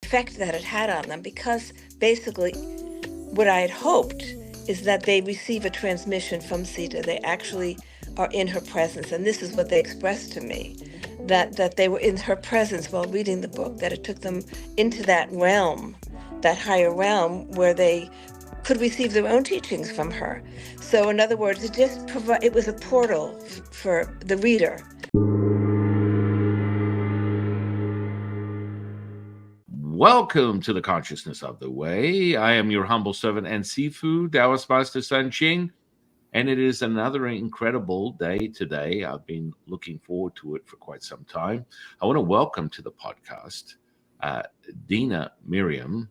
effect that it had on them, because basically what I had hoped is that they receive a transmission from Sita. They actually are in her presence. And this is what they expressed to me, that they were in her presence while reading the book, that it took them into that realm, that higher realm where they could receive their own teachings from her. So in other words, it was a portal for the reader. Welcome to the Consciousness of the Way. I am your humble servant and Sifu, Taoist Master San Qing, and it is another incredible day today. I've been looking forward to it for quite some time. I want to welcome to the podcast Dena Merriam,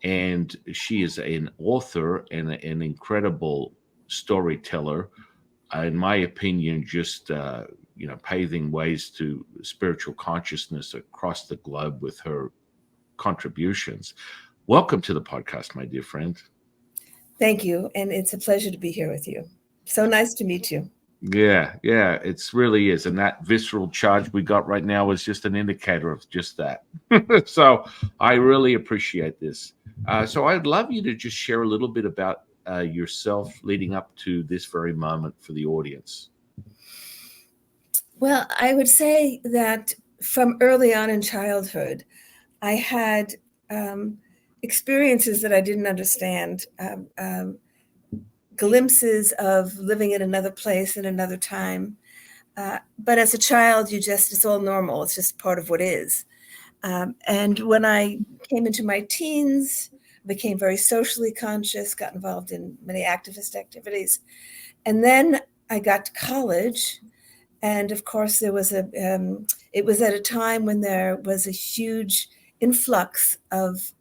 and she is an author and an incredible storyteller. In my opinion, just paving ways to spiritual consciousness across the globe with her contributions. Welcome to the podcast, my dear friend. Thank you. And it's a pleasure to be here with you. So nice to meet you. Yeah, it really is. And that visceral charge we got right now is just an indicator of just that. So I really appreciate this. So I'd love you to just share a little bit about yourself leading up to this very moment for the audience. Well, I would say that from early on in childhood, I had experiences that I didn't understand, glimpses of living in another place in another time. But as a child, it's all normal. It's just part of what is. And when I came into my teens, became very socially conscious, got involved in many activist activities. And then I got to college. And of course, it was at a time when there was a huge influx of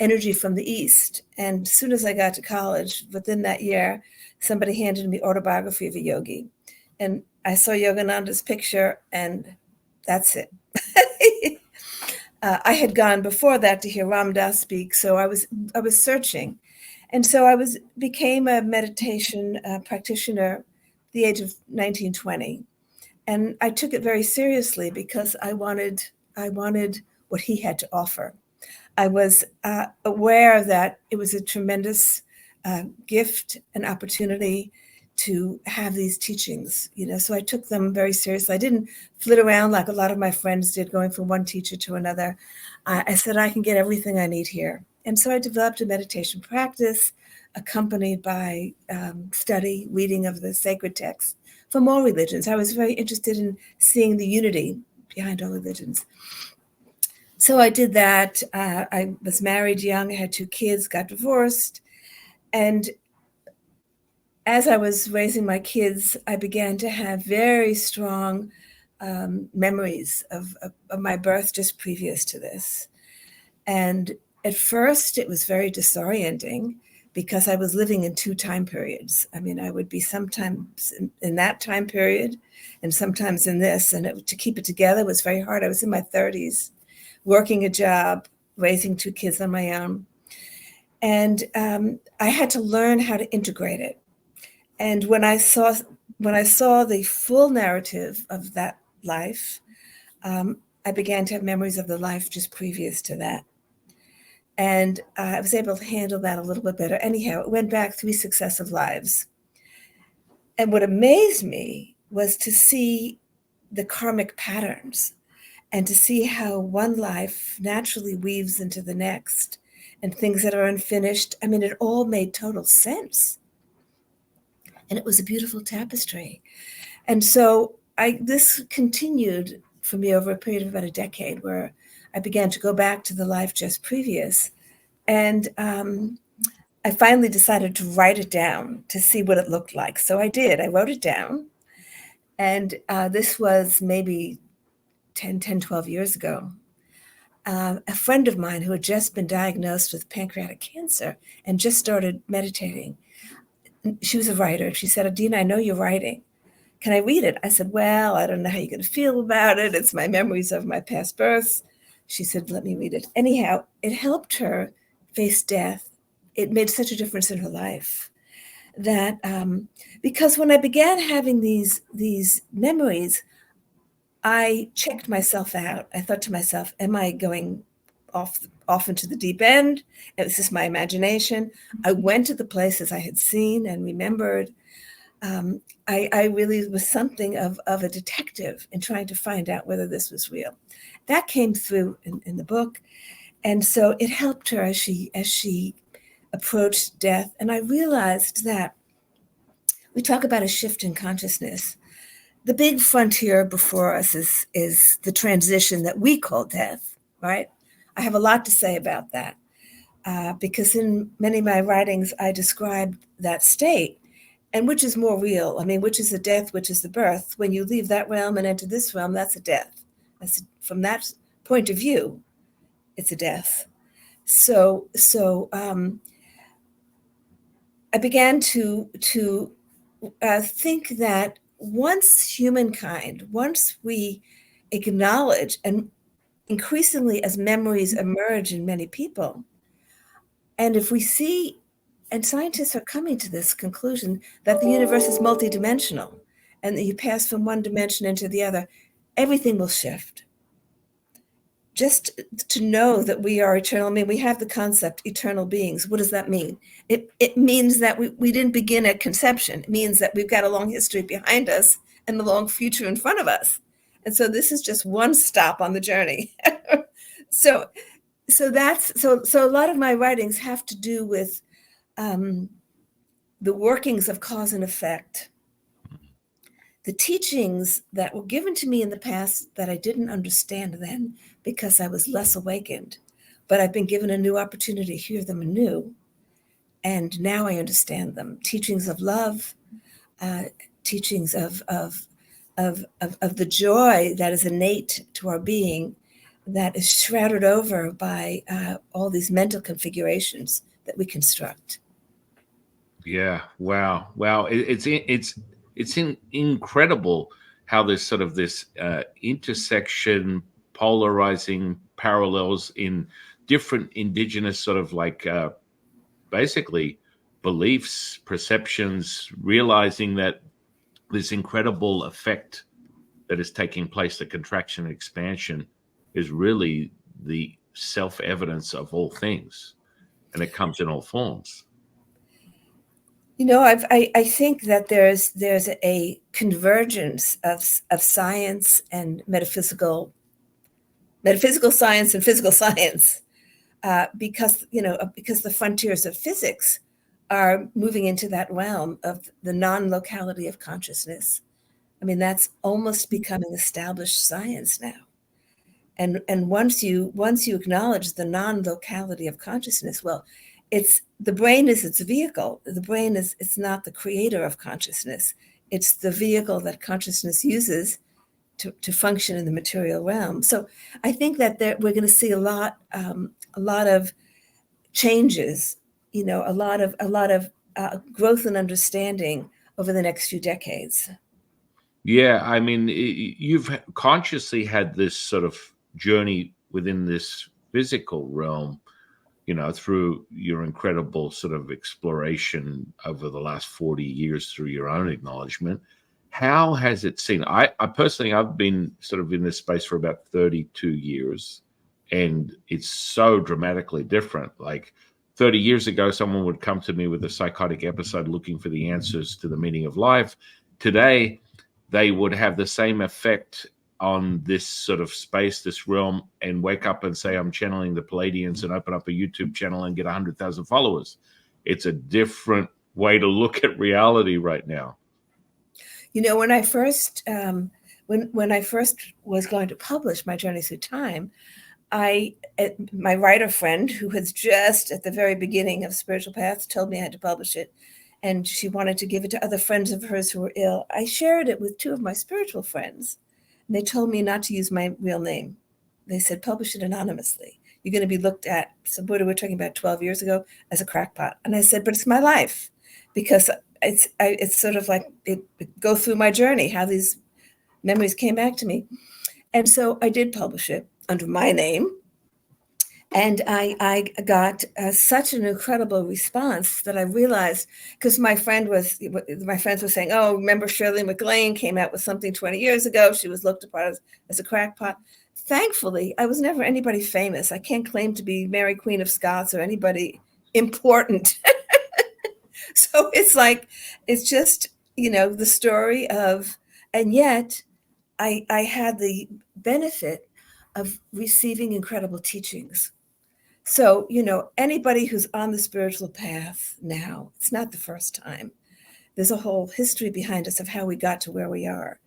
energy from the East. And as soon as I got to college, within that year, somebody handed me Autobiography of a Yogi. And I saw Yogananda's picture, and that's it. I had gone before that to hear Ram Dass speak, so I was searching. And so I became a meditation practitioner at the age of 19, 20. And I took it very seriously because I wanted what he had to offer. I was aware that it was a tremendous gift and opportunity to have these teachings, so I took them very seriously. I didn't flit around like a lot of my friends did, going from one teacher to another. I said, I can get everything I need here. And so I developed a meditation practice accompanied by study, reading of the sacred texts from all religions. I was very interested in seeing the unity behind all religions. So I did that. I was married young, I had 2 kids, got divorced. And as I was raising my kids, I began to have very strong memories of my birth just previous to this. And at first, it was very disorienting because I was living in 2 time periods. I mean, I would be sometimes in that time period and sometimes in this. And to keep it together was very hard. I was in my 30s. Working a job, raising 2 kids on my own. And I had to learn how to integrate it. And when I saw the full narrative of that life, I began to have memories of the life just previous to that. And I was able to handle that a little bit better. Anyhow, it went back 3 successive lives. And what amazed me was to see the karmic patterns and to see how one life naturally weaves into the next and things that are unfinished. I mean, it all made total sense. And it was a beautiful tapestry. And so this continued for me over a period of about a decade, where I began to go back to the life just previous. And I finally decided to write it down to see what it looked like. So I did. I wrote it down. And this was maybe 12 years ago. A friend of mine who had just been diagnosed with pancreatic cancer and just started meditating, she was a writer. She said, Dena, I know you're writing. Can I read it? I said, well, I don't know how you're going to feel about it. It's my memories of my past births. She said, let me read it. Anyhow, it helped her face death. It made such a difference in her life that because when I began having these memories, I checked myself out. I thought to myself, am I going off into the deep end. It was just my imagination. I went to the places I had seen and remembered. I really was something of a detective in trying to find out whether this was real. That came through in the book. And so it helped her as she approached death. And I realized that we talk about a shift in consciousness. The big frontier before us is the transition that we call death, right? I have a lot to say about that because in many of my writings, I describe that state. And which is more real? I mean, which is the death, which is the birth? When you leave that realm and enter this realm, that's a death. From that point of view, it's a death. So I began to think that once we acknowledge, and increasingly as memories emerge in many people, and if we see, and scientists are coming to this conclusion, that the universe is multidimensional and that you pass from one dimension into the other, everything will shift. Just to know that we are eternal, I mean, we have the concept eternal beings. What does that mean? It means that we didn't begin at conception. It means that we've got a long history behind us and a long future in front of us. And so this is just one stop on the journey. So a lot of my writings have to do with the workings of cause and effect, the teachings that were given to me in the past that I didn't understand then because I was less awakened, but I've been given a new opportunity to hear them anew. And now I understand them. Teachings of love, teachings of the joy that is innate to our being, that is shrouded over by all these mental configurations that we construct. Yeah. Wow. It's incredible how there's sort of this intersection, polarizing parallels in different indigenous sort of like basically beliefs, perceptions, realizing that this incredible effect that is taking place, the contraction and expansion, is really the self-evidence of all things, and it comes in all forms. You know, I think that there's a convergence of science and metaphysical science and physical science, because the frontiers of physics are moving into that realm of the non-locality of consciousness. I mean, that's almost becoming established science now. And once you acknowledge the non-locality of consciousness, well, the brain is its vehicle. The brain it's not the creator of consciousness. It's the vehicle that consciousness uses to function in the material realm. So I think that we're going to see a lot of changes, a lot of growth and understanding over the next few decades. Yeah, I mean, you've consciously had this sort of journey within this physical realm, through your incredible sort of exploration over the last 40 years through your own acknowledgement. How has it seen? I personally, I've been sort of in this space for about 32 years, and it's so dramatically different. Like 30 years ago, someone would come to me with a psychotic episode looking for the answers to the meaning of life. Today, they would have the same effect on this sort of space, this realm, and wake up and say, I'm channeling the Palladians, and open up a YouTube channel and get 100,000 followers. It's a different way to look at reality right now. When I first when I first was going to publish my Journey Through Time, my writer friend, who was just at the very beginning of Spiritual Paths, told me I had to publish it, and she wanted to give it to other friends of hers who were ill. I shared it with two of my spiritual friends, and they told me not to use my real name. They said, publish it anonymously. You're going to be looked at, so what are we talking about, 12 years ago, as a crackpot. And I said, but it's my life, because it's sort of like it go through my journey, how these memories came back to me. And so I did publish it under my name. And I got such an incredible response that I realized, because my friends were saying, oh, remember Shirley MacLaine came out with something 20 years ago. She was looked upon as a crackpot. thankfully, I was never anybody famous. I can't claim to be Mary Queen of Scots or anybody important. So it's like, it's just, the story of, and yet I had the benefit of receiving incredible teachings. So, anybody who's on the spiritual path now, it's not the first time. There's a whole history behind us of how we got to where we are.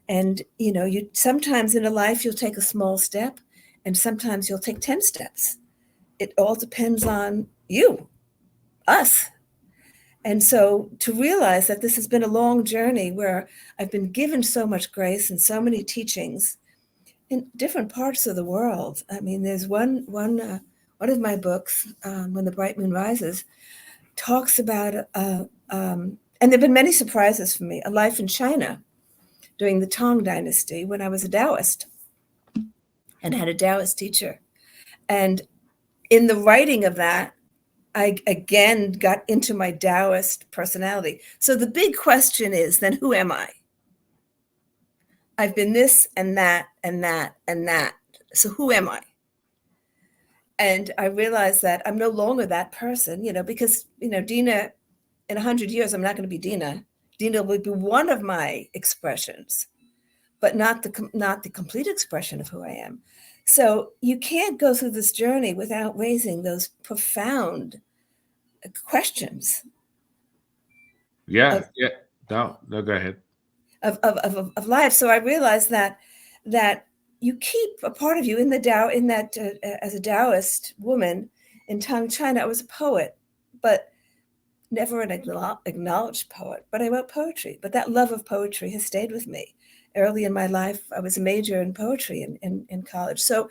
And, you sometimes in a life you'll take a small step, and sometimes you'll take 10 steps. It all depends on you, us. And so to realize that this has been a long journey where I've been given so much grace and so many teachings in different parts of the world. I mean, there's one of my books, When the Bright Moon Rises, talks about, and there've been many surprises for me, a life in China during the Tang Dynasty when I was a Taoist and had a Taoist teacher. And in the writing of that, I again got into my Taoist personality. So the big question is, then who am I? I've been this and that and that and that. So who am I? And I realized that I'm no longer that person, because, Dena, in 100 years, I'm not going to be Dena. Dena will be one of my expressions, but not the complete expression of who I am. So you can't go through this journey without raising those profound questions. Yeah. No, go ahead. Of life. So I realized that you keep a part of you in the Tao, in that as a Taoist woman in Tang China, I was a poet, but never an acknowledged poet, but I wrote poetry. But that love of poetry has stayed with me. Early in my life, I was a major in poetry in college. So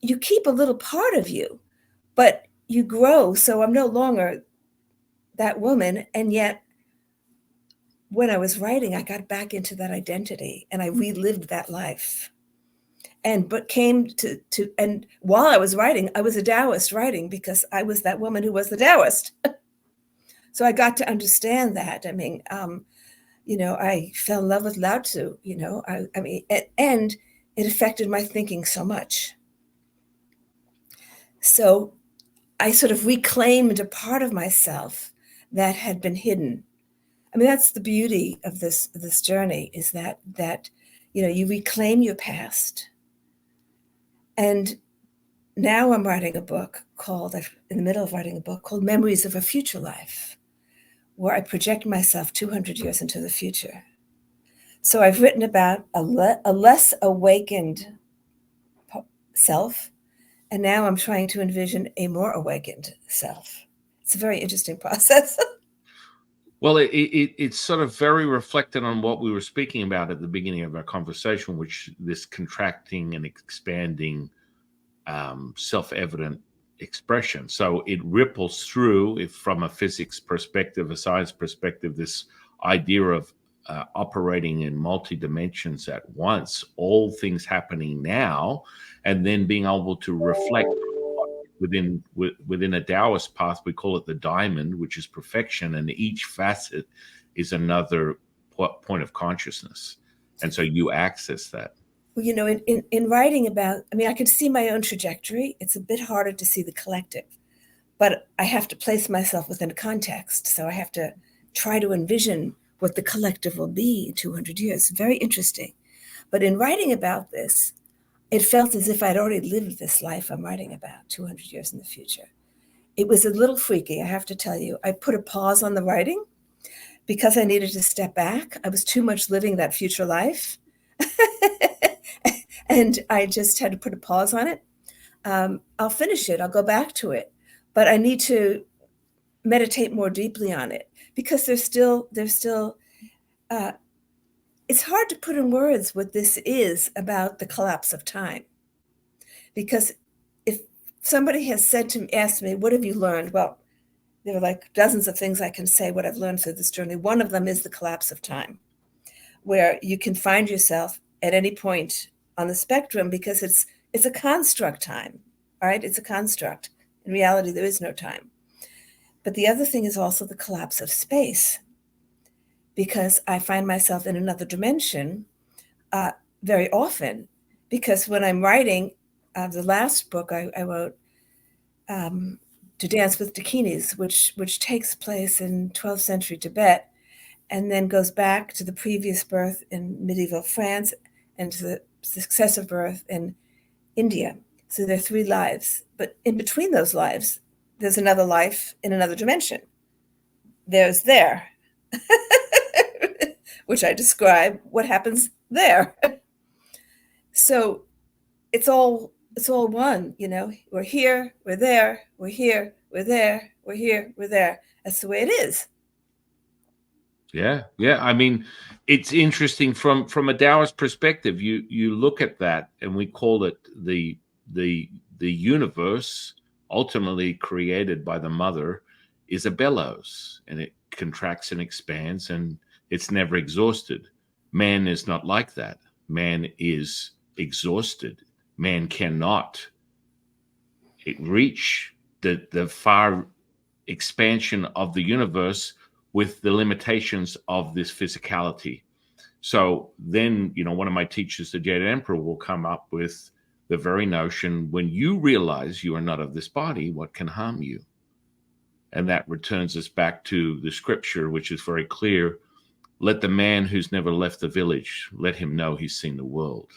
you keep a little part of you, but you grow. So I'm no longer that woman. And yet, when I was writing, I got back into that identity and I relived that life. But came to and while I was writing, I was a Taoist writing because I was that woman who was the Taoist. So I got to understand that. I mean, I fell in love with Latu, and it affected my thinking so much. So I sort of reclaimed a part of myself that had been hidden. I mean, that's the beauty of this journey, is that you reclaim your past. And now I'm writing a book in the middle of writing a book called Memories of a Future Life, where I project myself 200 years into the future. So I've written about a less awakened self, and now I'm trying to envision a more awakened self. It's a very interesting process. Well, it's sort of very reflected on what we were speaking about at the beginning of our conversation, which this contracting and expanding self-evident expression. So it ripples through, if from a physics perspective, a science perspective, this idea of operating in multi-dimensions at once, all things happening now, and then being able to reflect within a Taoist path. We call it the diamond, which is perfection, and each facet is another point of consciousness, and so you access that. Well, in writing about, I mean, I can see my own trajectory. It's a bit harder to see the collective, but I have to place myself within a context. So I have to try to envision what the collective will be in 200 years. Very interesting. But in writing about this, it felt as if I'd already lived this life I'm writing about 200 years in the future. It was a little freaky, I have to tell you. I put a pause on the writing because I needed to step back. I was too much living that future life. And I just had to put a pause on it. I'll finish it. I'll go back to it. But I need to meditate more deeply on it because there's still it's hard to put in words what this is about the collapse of time. Because if somebody has asked me, what have you learned? Well, there are like dozens of things I can say what I've learned through this journey. One of them is the collapse of time, where you can find yourself at any point on the spectrum because it's a construct time, all right? It's a construct. In reality, there is no time. But the other thing is also the collapse of space, because I find myself in another dimension very often, because when I'm writing the last book I wrote, To Dance with Dakinis, which takes place in 12th century Tibet, and then goes back to the previous birth in medieval France and to the successive birth in India. So there are 3 lives, but in between those lives, there's another life in another dimension. There's there, which I describe what happens there. So it's all one, you know. We're here, we're there, we're here, we're there, we're here, we're there. That's the way it is. Yeah. I mean, it's interesting from a Taoist perspective. You look at that, and we call it the universe, ultimately created by the mother, is a bellows, and it contracts and expands, and it's never exhausted. Man is not like that. Man is exhausted. Man cannot reach the far expansion of the universe with the limitations of this physicality. So then, you know, one of my teachers, the Jade Emperor, will come up with the very notion, when you realize you are not of this body, what can harm you? And that returns us back to the scripture, which is very clear. Let the man who's never left the village, let him know he's seen the world,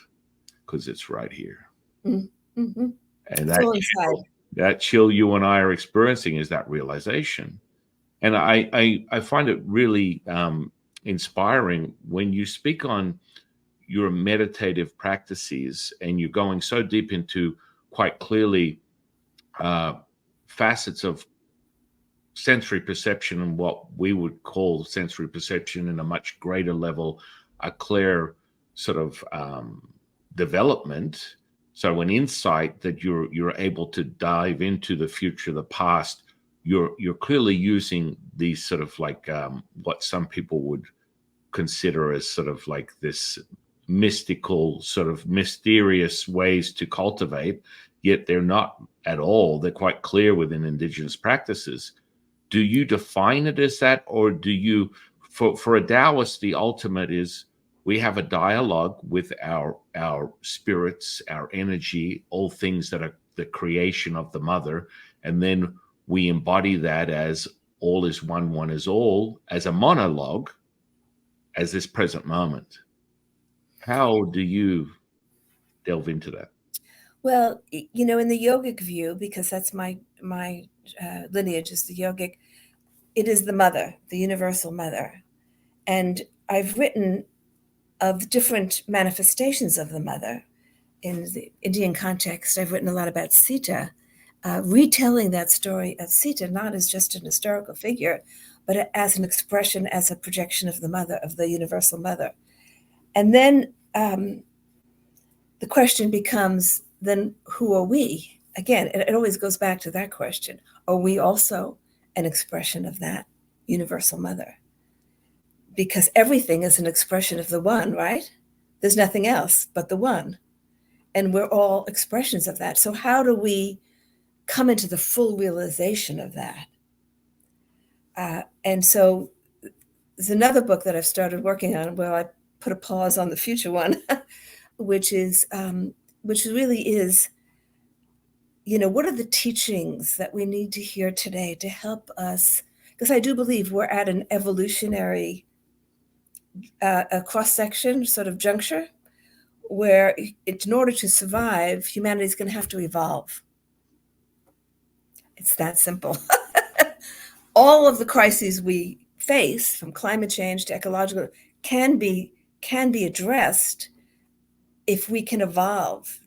because it's right here. Mm-hmm. And that chill you and I are experiencing is that realization. And I find it really inspiring when you speak on your meditative practices, and you're going so deep into quite clearly facets of sensory perception, and what we would call sensory perception in a much greater level, a clear sort of development. So an insight that you're able to dive into the future, the past. You're clearly using these sort of like what some people would consider as sort of like this mystical, sort of mysterious ways to cultivate, yet they're not at all. They're quite clear within indigenous practices. Do you define it as that, or do you, for a Taoist, the ultimate is we have a dialogue with our spirits, our energy, all things that are the creation of the mother, and then we embody that as all is one, one is all, as a monologue, as this present moment. How do you delve into that? Well, you know, in the yogic view, because that's my lineage is the yogic, it is the mother, the universal mother. And I've written of different manifestations of the mother. In the Indian context, I've written a lot about Sita, retelling that story of Sita, not as just an historical figure, but as an expression, as a projection of the mother, of the universal mother. And then the question becomes, then who are we? Again, it always goes back to that question. Are we also an expression of that universal mother? Because everything is an expression of the one, right? There's nothing else but the one. And we're all expressions of that. So how do we come into the full realization of that? And so there's another book that I've started working on where I put a pause on the future one, which really is, you know, what are the teachings that we need to hear today to help us? Because I do believe we're at an evolutionary a cross-section sort of juncture where in order to survive, humanity is going to have to evolve. It's that simple. All of the crises we face, from climate change to ecological, can be addressed if we can evolve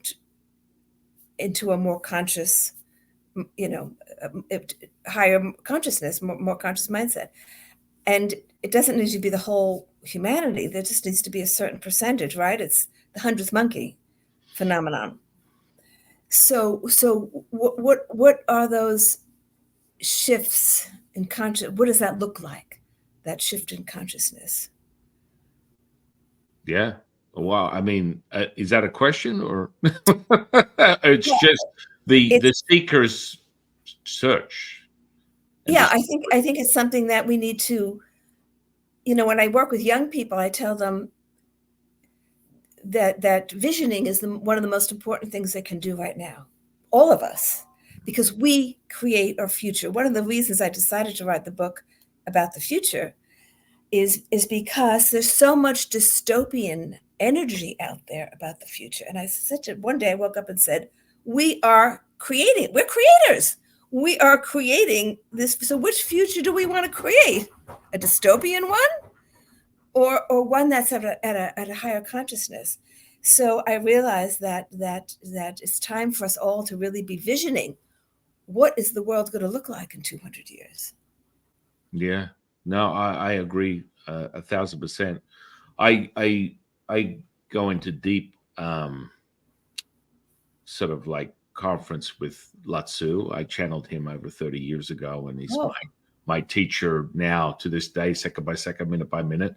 into a more conscious, you know, higher consciousness, more conscious mindset. And it doesn't need to be the whole humanity. There just needs to be a certain percentage, right? It's the 100th monkey phenomenon. So what are those shifts in conscious? What does that look like? That shift in consciousness? Yeah. Wow. I mean, is that a question, or it's just the seeker's search? Yeah, I think it's something that we need to, you know, when I work with young people, I tell them that visioning is one of the most important things they can do right now, all of us, because we create our future. One of the reasons I decided to write the book about the future is because there's so much dystopian energy out there about the future. And I said to, one day I woke up and said, we're creators. We are creating this. So which future do we want to create? A dystopian one, or one that's at a higher consciousness? So I realized that it's time for us all to really be visioning what is the world going to look like in 200 years. Yeah, no, I agree 1,000%. I go into deep sort of like conference with Latu. I channeled him over 30 years ago, and he's my teacher now to this day, second by second, minute by minute.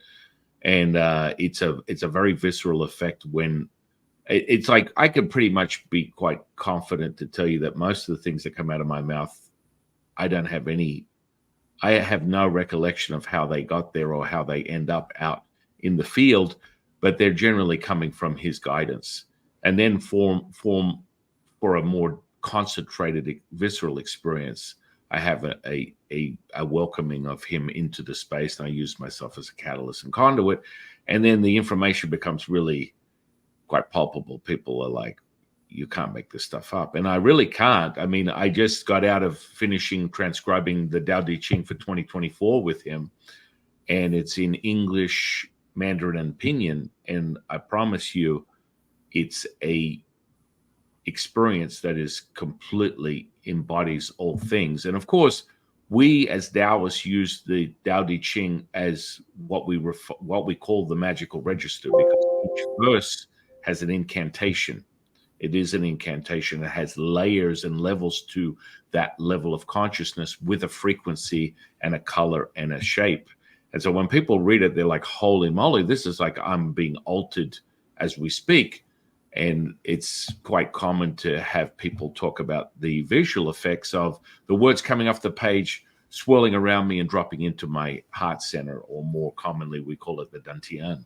And it's a very visceral effect when it's like I can pretty much be quite confident to tell you that most of the things that come out of my mouth, I have no recollection of how they got there or how they end up out in the field, but they're generally coming from his guidance. And then form for a more concentrated, visceral experience, I have a welcoming of him into the space, and I use myself as a catalyst and conduit. And then the information becomes really quite palpable. People are like, you can't make this stuff up. And I really can't. I mean, I just got out of finishing transcribing the Tao Te Ching for 2024 with him, and it's in English, Mandarin, and Pinyin. And I promise you, it's a experience that is completely embodies all things. And of course, we as Taoists use the Tao Te Ching as what we call the magical register, because each verse has an incantation. It is an incantation. It has layers and levels to that level of consciousness with a frequency and a color and a shape. And so when people read it, they're like, holy moly, this is like I'm being altered as we speak. And it's quite common to have people talk about the visual effects of the words coming off the page, swirling around me and dropping into my heart center, or more commonly, we call it the dantian.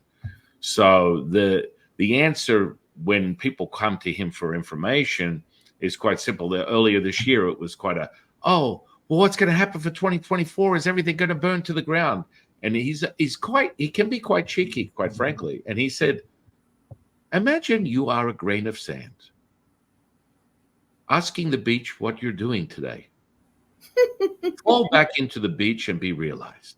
So the answer when people come to him for information is quite simple. Earlier this year, it was quite well, what's going to happen for 2024? Is everything going to burn to the ground? And he can be quite cheeky, quite frankly. And he said, imagine you are a grain of sand, asking the beach what you're doing today. Fall back into the beach and be realized.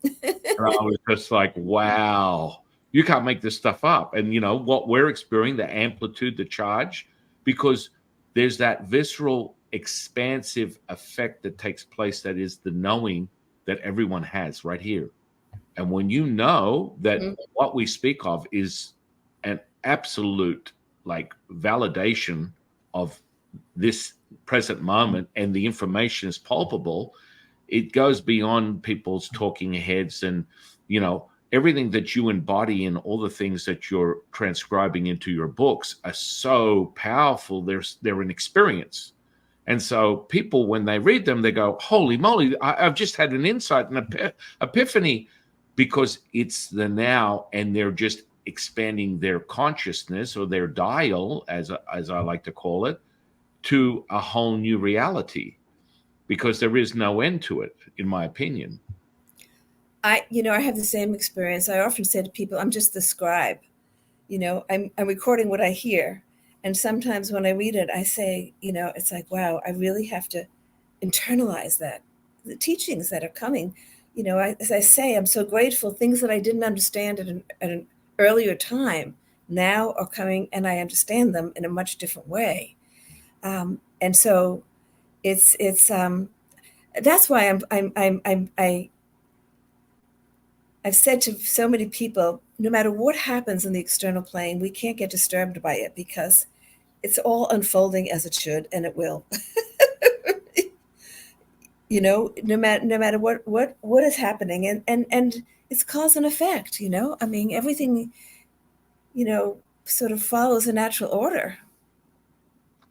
And I was just like, wow, you can't make this stuff up. And you know what we're experiencing, the amplitude, the charge, because there's that visceral, expansive effect that takes place, that is the knowing that everyone has right here. And when you know that what we speak of is an absolute like validation of this present moment, and the information is palpable, it goes beyond people's talking heads, and you know everything that you embody and all the things that you're transcribing into your books are so powerful. They're an experience. And so people, when they read them, they go, holy moly, I've just had an insight, an epiphany, because it's the now, and they're just expanding their consciousness, or their dial, as I like to call it, to a whole new reality, because there is no end to it, in my opinion. I have the same experience. I often say to people, I'm just the scribe. I'm recording what I hear. And sometimes when I read it, I say, it's like, wow, I really have to internalize that. The teachings that are coming, as I say, I'm so grateful. Things that I didn't understand at an earlier time now are coming, and I understand them in a much different way. And so it's that's why I've said to so many people, no matter what happens in the external plane, we can't get disturbed by it, because it's all unfolding as it should, and it will. No matter what is happening, and it's cause and effect. I mean, everything, sort of follows a natural order.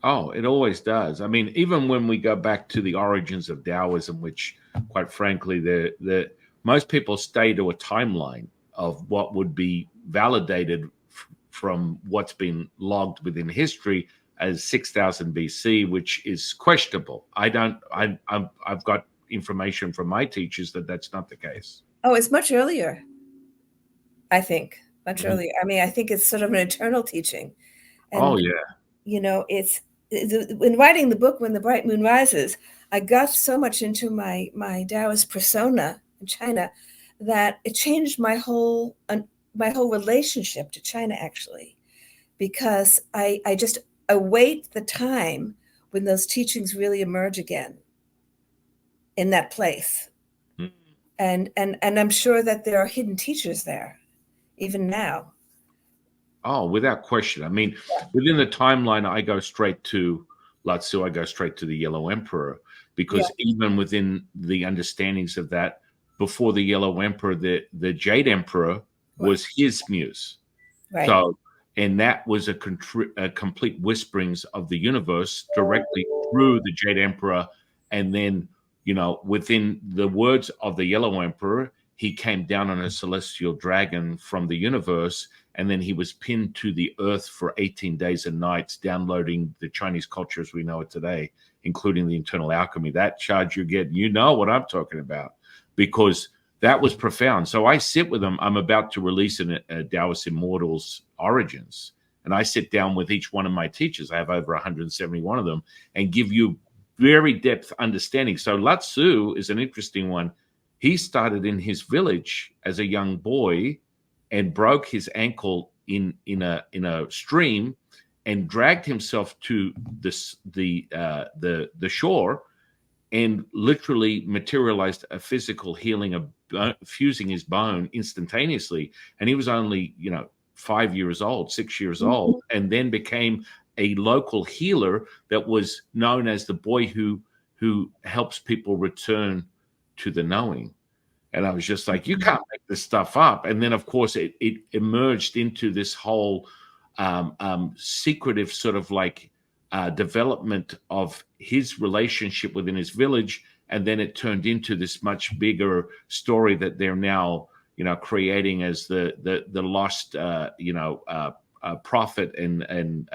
Oh, it always does. I mean, even when we go back to the origins of Taoism, which, quite frankly, most people stay to a timeline of what would be validated from what's been logged within history as 6000 BC, which is questionable. I've got information from my teachers that that's not the case. Oh, it's much earlier, I think. Much Mhm. earlier. I mean, I think it's sort of an eternal teaching. And, Oh, yeah. you know, in writing the book, When the Bright Moon Rises, I got so much into my Taoist persona in China that it changed my whole relationship to China, actually, because I just await the time when those teachings really emerge again in that place. Mhm. And I'm sure that there are hidden teachers there, even now. Oh, without question. I mean, within the timeline, I go straight to Latu, I go straight to the Yellow Emperor, because even within the understandings of that, before the Yellow Emperor, the Jade Emperor was his muse. Right. So, and that was a complete whisperings of the universe directly through the Jade Emperor. And then, you know, within the words of the Yellow Emperor, he came down on a celestial dragon from the universe, and then he was pinned to the earth for 18 days and nights, downloading the Chinese culture as we know it today, including the internal alchemy. That charge you get, you know what I'm talking about, because that was profound. So I sit with them. I'm about to release a Taoist Immortals Origins, and I sit down with each one of my teachers. I have over 171 of them, and give you very depth understanding. So Latu is an interesting one. He started in his village as a young boy and broke his ankle in a stream and dragged himself to the shore and literally materialized a physical healing of fusing his bone instantaneously. And he was only, 5 years old, 6 years old, and then became a local healer that was known as the boy who helps people return to the knowing. And I was just like, you can't make this stuff up. And then, of course, it emerged into this whole secretive sort of like development of his relationship within his village. And then it turned into this much bigger story that they're now, creating as the lost, prophet and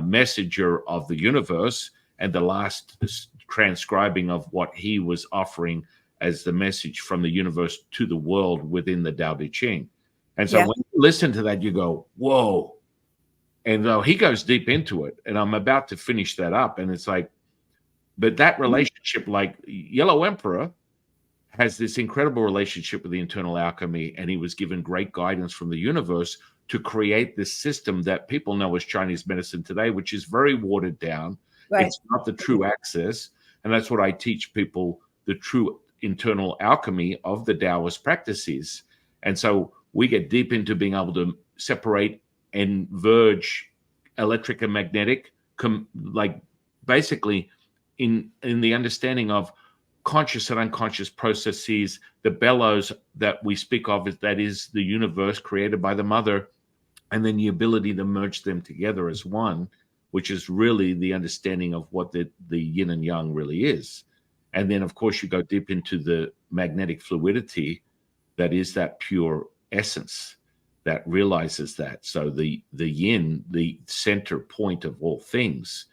messenger of the universe, and the last transcribing of what he was offering as the message from the universe to the world within the Tao Te Ching. And so when you listen to that, you go, whoa. And he goes deep into it. And I'm about to finish that up. And it's like, but that relationship, like Yellow Emperor has this incredible relationship with the internal alchemy. And he was given great guidance from the universe to create this system that people know as Chinese medicine today, which is very watered down. Right. It's not the true access. And that's what I teach people, the true internal alchemy of the Taoist practices. And so we get deep into being able to separate and verge electric and magnetic, like basically in the understanding of conscious and unconscious processes. The bellows that we speak of that is the universe created by the mother, and then the ability to merge them together as one, which is really the understanding of what the yin and yang really is. And then, of course, you go deep into the magnetic fluidity that is that pure essence that realizes that. So the yin, the center point of all things,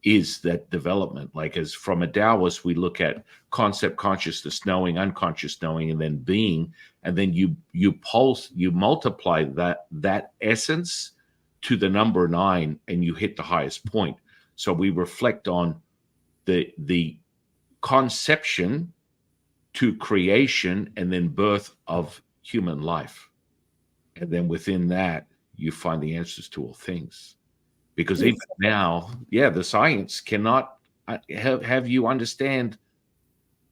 is that development. Like, as from a Taoist, we look at concept consciousness, knowing, unconscious knowing, and then being, and then you multiply that essence to the number 9, and you hit the highest point. So we reflect on the conception to creation and then birth of human life. And then within that, you find the answers to all things. Because even now, the science cannot have you understand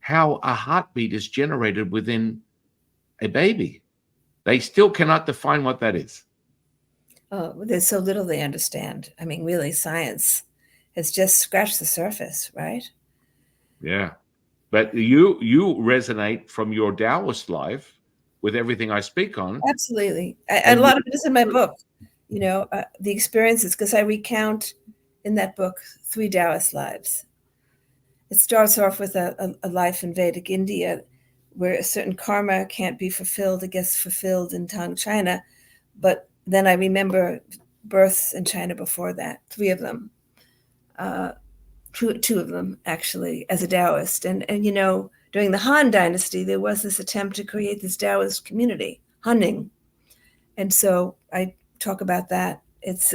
how a heartbeat is generated within a baby. They still cannot define what that is. Oh, there's so little they understand. I mean, really, science has just scratched the surface, right? Yeah. But you resonate from your Taoist life with everything I speak on. Absolutely. A lot of it is in my book, the experiences, because I recount in that book 3 Taoist lives. It starts off with a life in Vedic India where a certain karma can't be fulfilled. It gets fulfilled in Tang China, but Then I remember births in China before that, 3 of them, two of them actually, as a Taoist. And during the Han Dynasty, there was this attempt to create this Taoist community, Hanning. And so I talk about that. It's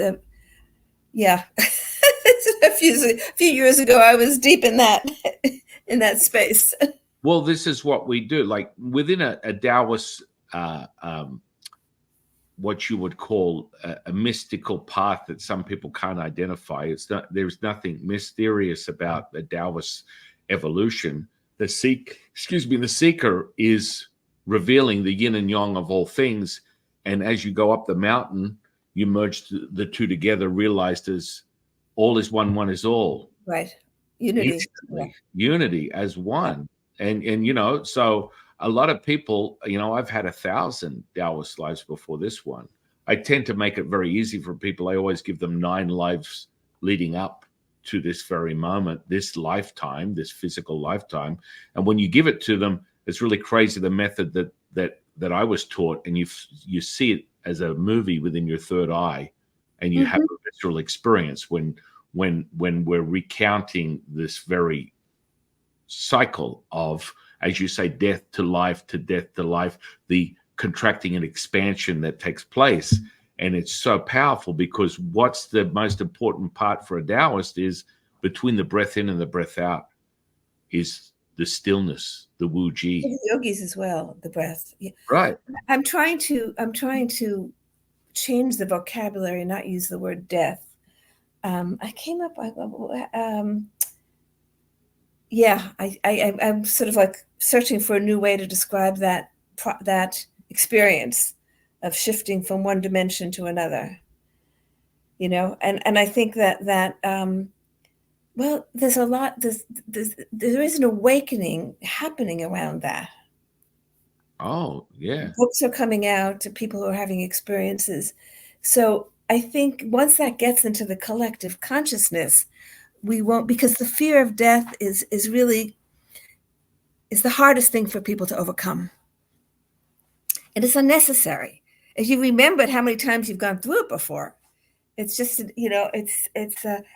yeah. a few years ago, I was deep in that space. Well, this is what we do. Like within a Taoist, what you would call a mystical path that some people can't identify. There's nothing mysterious about the Taoist evolution. The seeker is revealing the yin and yang of all things. And as you go up the mountain, you merge the two together, realized as all is one, one is all. Right. Unity. Unity as one. And so a lot of people, I've had 1,000 Taoist lives before this one. I tend to make it very easy for people. I always give them 9 lives leading up to this very moment, this lifetime, this physical lifetime. And when you give it to them, it's really crazy, the method that I was taught, and you see it as a movie within your third eye, and you have a visceral experience when we're recounting this very cycle of, as you say, death to life, to death to life, the contracting and expansion that takes place. And it's so powerful because what's the most important part for a Taoist is between the breath in and the breath out is the stillness, the Wu Ji. Yogis as well, the breath. Yeah. Right. I'm trying to change the vocabulary and not use the word death. I came up. I'm sort of like searching for a new way to describe that experience of shifting from one dimension to another. And I think that well, there's a lot. There is an awakening happening around that. Oh, yeah. Books are coming out to people who are having experiences. So I think once that gets into the collective consciousness, we won't, because the fear of death is the hardest thing for people to overcome. And it's unnecessary. If you remembered how many times you've gone through it before, it's just, and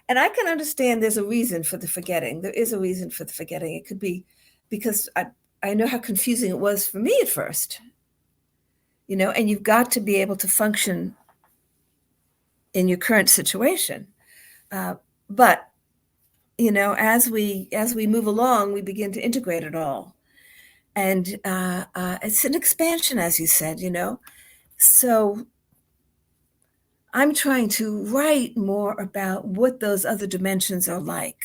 I can understand there's a reason for the forgetting. There is a reason for the forgetting. It could be because I know how confusing it was for me at first, and you've got to be able to function in your current situation. But as we move along, we begin to integrate it all. And it's an expansion, as you said, So I'm trying to write more about what those other dimensions are like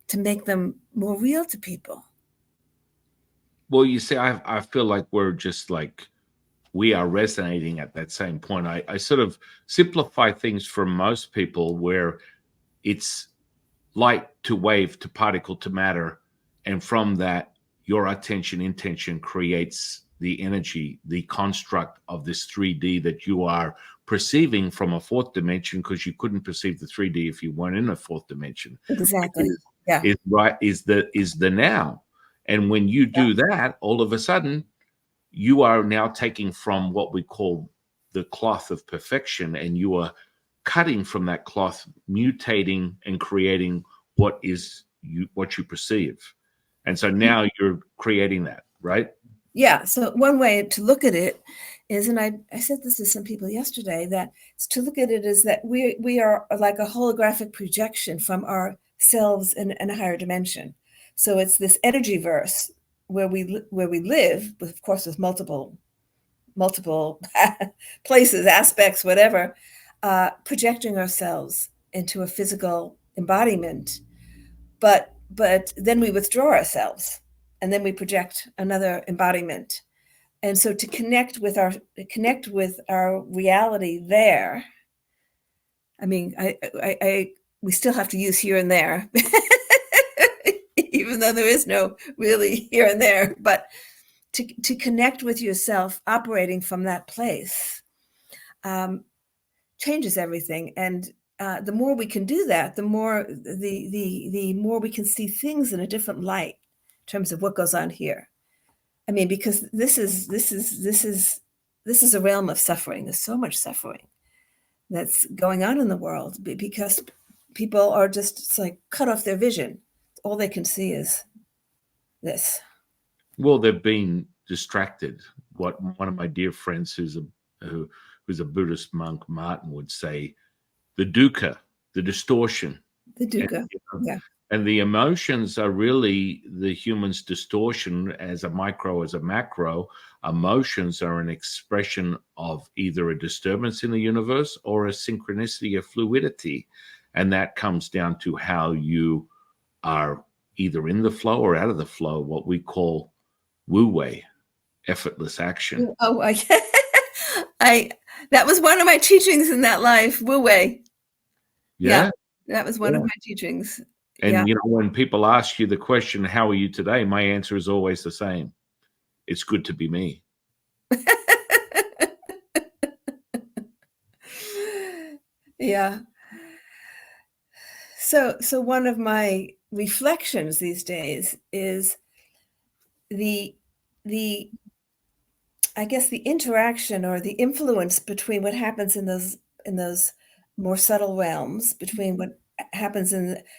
to make them more real to people. Well, you see, I feel like we're just like, we are resonating at that same point. I sort of simplify things for most people where it's light to wave to particle to matter. And from that, your attention intention creates the energy, the construct of this 3D that you are perceiving from a 4th dimension, because you couldn't perceive the 3D if you weren't in a 4th dimension. Exactly. Is the now. And when you do that, all of a sudden, you are now taking from what we call the cloth of perfection, and you are cutting from that cloth, mutating and creating what you perceive. And so now you're creating that, right? Yeah. So one way to look at it is, and I said this to some people yesterday, that to look at it is that we are like a holographic projection from ourselves in a higher dimension. So it's this energy verse where we live, of course, with multiple places, aspects, whatever, projecting ourselves into a physical embodiment. But then we withdraw ourselves, and then we project another embodiment. And so to connect with our reality there, I mean, we still have to use here and there, even though there is no really here and there. But to connect with yourself, operating from that place, changes everything. And the more we can do that, the more the more we can see things in a different light in terms of what goes on here. I mean, because this is this is a realm of suffering. There's so much suffering that's going on in the world because people are just, it's like cut off their vision. All they can see is this. Well, they've been distracted. What one of my dear friends who's a Buddhist monk, Martin, would say, the dukkha, the distortion. The dukkha, yeah. And the emotions are really the human's distortion as a micro, as a macro. Emotions are an expression of either a disturbance in the universe or a synchronicity, a fluidity. And that comes down to how you are either in the flow or out of the flow, what we call wu wei, effortless action. Oh, that was one of my teachings in that life, wu wei. Yeah. That was one of my teachings. And, when people ask you the question, how are you today? My answer is always the same. It's good to be me. Yeah. So one of my reflections these days is the I guess the interaction or the influence between what happens in those more subtle realms, between what happens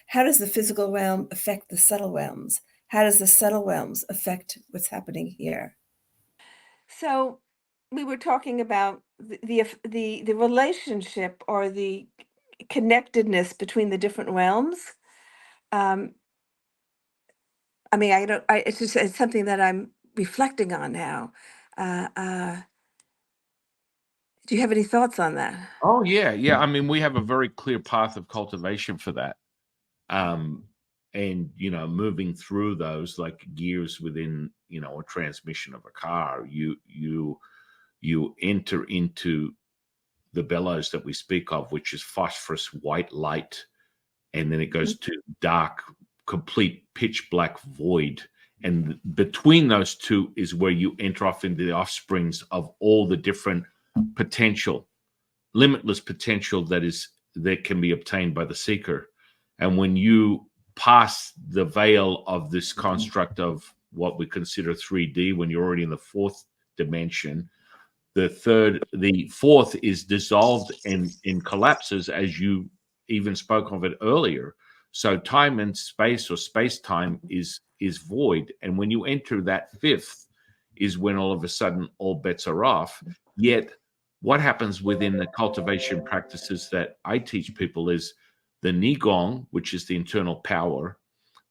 how does the physical realm affect the subtle realms? How does the subtle realms affect what's happening here? So we were talking about the relationship or the connectedness between the different realms. It's something that I'm reflecting on now. Do you have any thoughts on that? Oh, yeah. Yeah. I mean, we have a very clear path of cultivation for that. And, moving through those like gears within, a transmission of a car, you enter into the bellows that we speak of, which is phosphorus white light. And then it goes to dark, complete pitch black void. And between those two is where you enter off into the offsprings of all the different potential, limitless potential that can be obtained by the seeker. And when you pass the veil of this construct of what we consider 3D, when you're already in the fourth dimension, the fourth is dissolved and collapses, as you even spoke of it earlier. So time and space, or space-time, is void. And when you enter that fifth is when all of a sudden all bets are off. Yet what happens within the cultivation practices that I teach people is the Nigong, which is the internal power.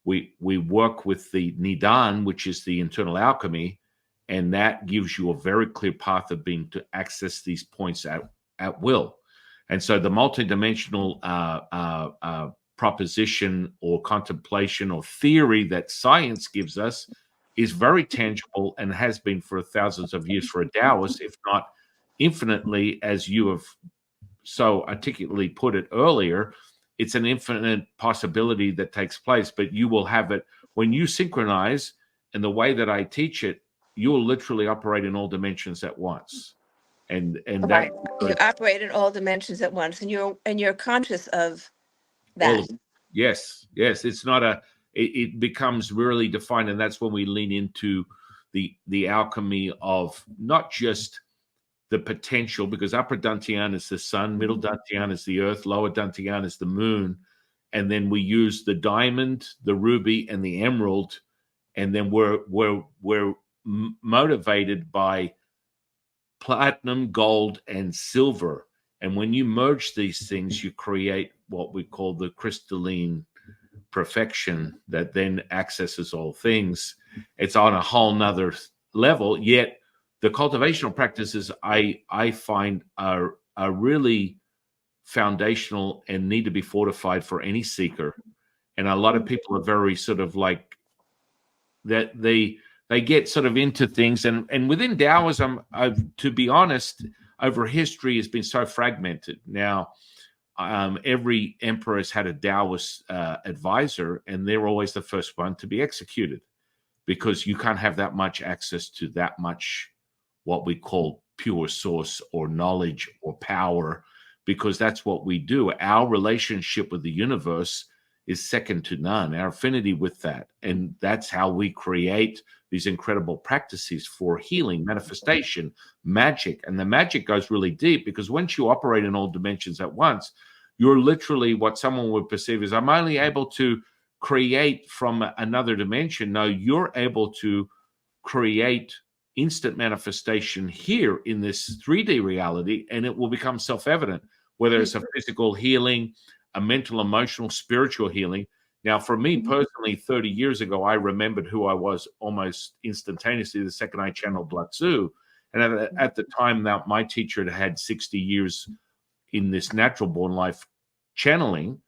We work with the Nidan, which is the internal alchemy, and that gives you a very clear path of being to access these points at will. And so the multidimensional proposition or contemplation or theory that science gives us is very tangible and has been for thousands of years for a Taoist, if not infinitely, as you have so articulately put it earlier. It's an infinite possibility that takes place, but you will have it when you synchronize. And the way that I teach it, you will literally operate in all dimensions at once. And Right. You operate in all dimensions at once, and you're conscious of that. Yes. It's not it becomes really defined, and that's when we lean into the alchemy of not just the potential, because upper Dantian is the sun, middle Dantian is the earth, lower Dantian is the moon, and then we use the diamond, the ruby, and the emerald, and then we're motivated by platinum, gold, and silver. And when you merge these things, you create what we call the crystalline perfection that then accesses all things. It's on a whole nother level. Yet the cultivational practices I find are really foundational and need to be fortified for any seeker. And a lot of people are very sort of like that. They get sort of into things, and within Taoism, to be honest, over history has been so fragmented. Now, every emperor has had a Taoist advisor, and they're always the first one to be executed, because you can't have that much access to that much what we call pure source or knowledge or power, because that's what we do. Our relationship with the universe is second to none, our affinity with that. And that's how we create these incredible practices for healing, manifestation, magic. And the magic goes really deep, because once you operate in all dimensions at once, you're literally what someone would perceive as, I'm only able to create from another dimension. No, you're able to create instant manifestation here in this 3D reality, and it will become self-evident, whether it's a physical healing, a mental, emotional, spiritual healing. Now, for me personally, 30 years ago, I remembered who I was almost instantaneously the second I channeled Latu. And at the time, that my teacher had 60 years in this natural born life channeling,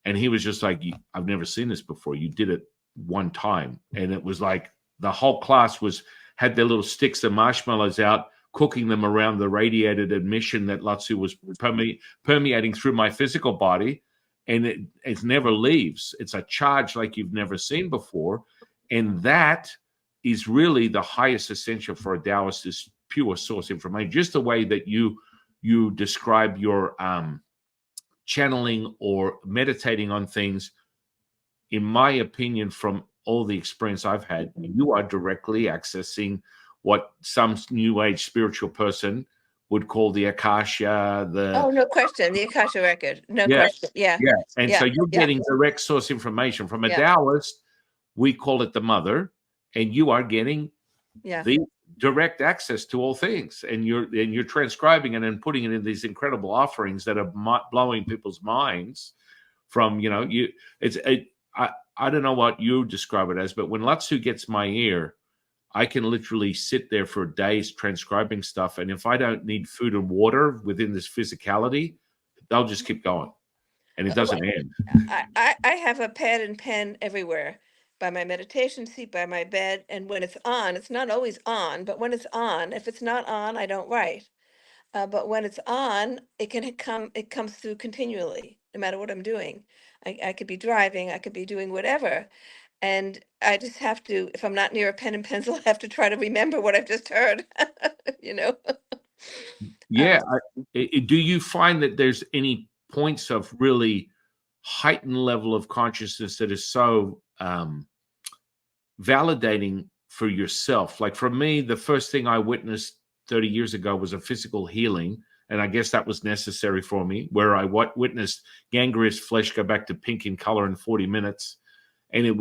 and he was just like, I've never seen this before. You did it one time. And it was like the whole class had their little sticks of marshmallows out, cooking them around the radiated emission that Latu was permeating through my physical body. And it never leaves. It's a charge like you've never seen before. And that is really the highest essential for a Taoist, is pure source information. Just the way that you describe your channeling or meditating on things, in my opinion, from all the experience I've had, you are directly accessing what some new age spiritual person would call the Akasha, Oh, no question. The Akasha record. No yeah, question. Yeah. yeah. And Yeah. so you're Yeah. getting direct source information from a Yeah. Taoist. We call it the mother, and you are getting Yeah. the direct access to all things, and you're transcribing it and putting it in these incredible offerings that are blowing people's minds. From I don't know what you describe it as, but when Latu gets my ear, I can literally sit there for days transcribing stuff, and if I don't need food and water within this physicality, they'll just keep going, and it doesn't end. I have a pad and pen everywhere, by my meditation seat, by my bed, and when it's on, it's not always on, but when it's on, if it's not on, I don't write. But when it's on, it comes through continually, no matter what I'm doing. I could be driving, I could be doing whatever. And I just have to, if I'm not near a pen and pencil, I have to try to remember what I've just heard, you know? Yeah. Do you find that there's any points of really heightened level of consciousness that is so validating for yourself? Like for me, the first thing I witnessed 30 years ago was a physical healing. And I guess that was necessary for me, where I witnessed gangrenous flesh go back to pink in color in 40 minutes. And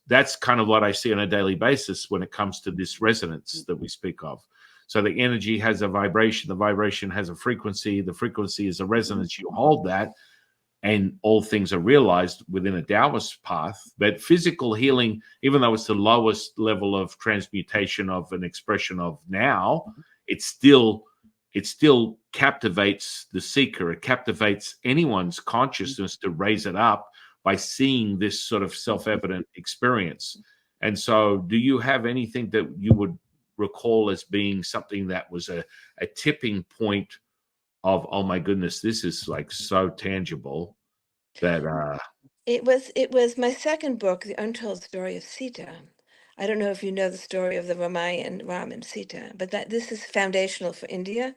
that's kind of what I see on a daily basis when it comes to this resonance that we speak of. So the energy has a vibration, the vibration has a frequency, the frequency is a resonance. You hold that, and all things are realized within a Taoist path. But physical healing, even though it's the lowest level of transmutation of an expression of now, it still captivates the seeker. It captivates anyone's consciousness to raise it up by seeing this sort of self-evident experience. And so do you have anything that you would recall as being something that was a tipping point of, oh my goodness, this is like so tangible that It was my second book, The Untold Story of Sita. I don't know if you know the story of the Ramayan, Ram and Sita, but this is foundational for India.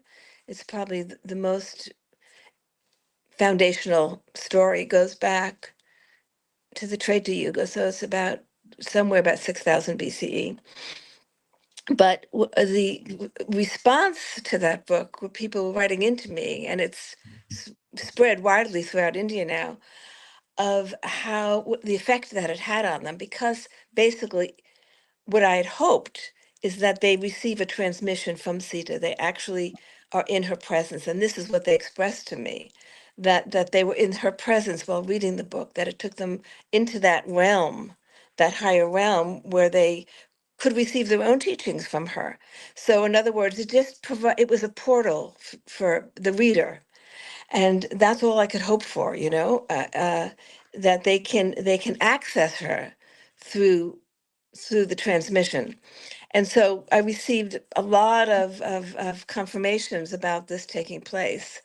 It's probably the most foundational story. It goes back to the Treta Yuga, so it's somewhere about 6,000 BCE. But the response to that book were people writing into me, and it's spread widely throughout India now, of how the effect that it had on them, because basically what I had hoped is that they receive a transmission from Sita. They actually are in her presence, and this is what they expressed to me, that they were in her presence while reading the book, that it took them into that realm, that higher realm where they could receive their own teachings from her. So in other words, it was a portal for the reader, and that's all I could hope for, that they can access her through the transmission. And so I received a lot of confirmations about this taking place,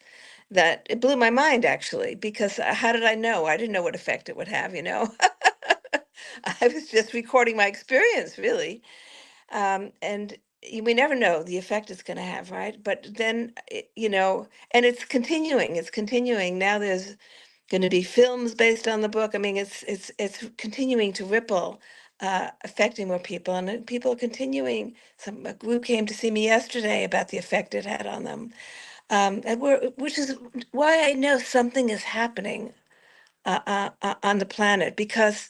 that it blew my mind, actually, because how did I know? I didn't know what effect it would have, I was just recording my experience, really. And we never know the effect it's going to have, right? But then, and it's continuing. It's continuing. Now there's going to be films based on the book. I mean, it's continuing to ripple, affecting more people, and people are continuing. A group came to see me yesterday about the effect it had on them, which is why I know something is happening on the planet, because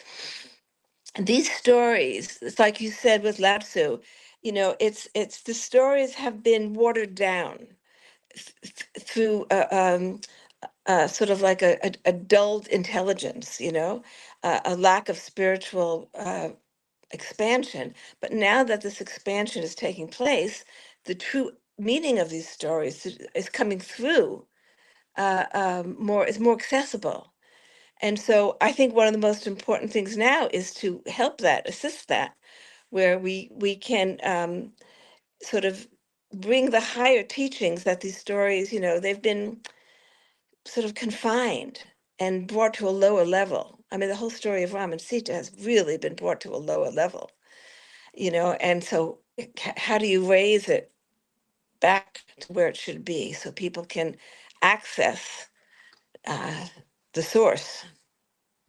these stories, it's like you said with Latu, it's the stories have been watered down through sort of like a dulled intelligence, a lack of spiritual expansion. But now that this expansion is taking place, the true meaning of these stories is coming through, is more accessible. And so I think one of the most important things now is to help that, assist that, where we can sort of bring the higher teachings that these stories, they've been sort of confined and brought to a lower level. I mean, the whole story of Ram and Sita has really been brought to a lower level, and so how do you raise it back to where it should be so people can access the source?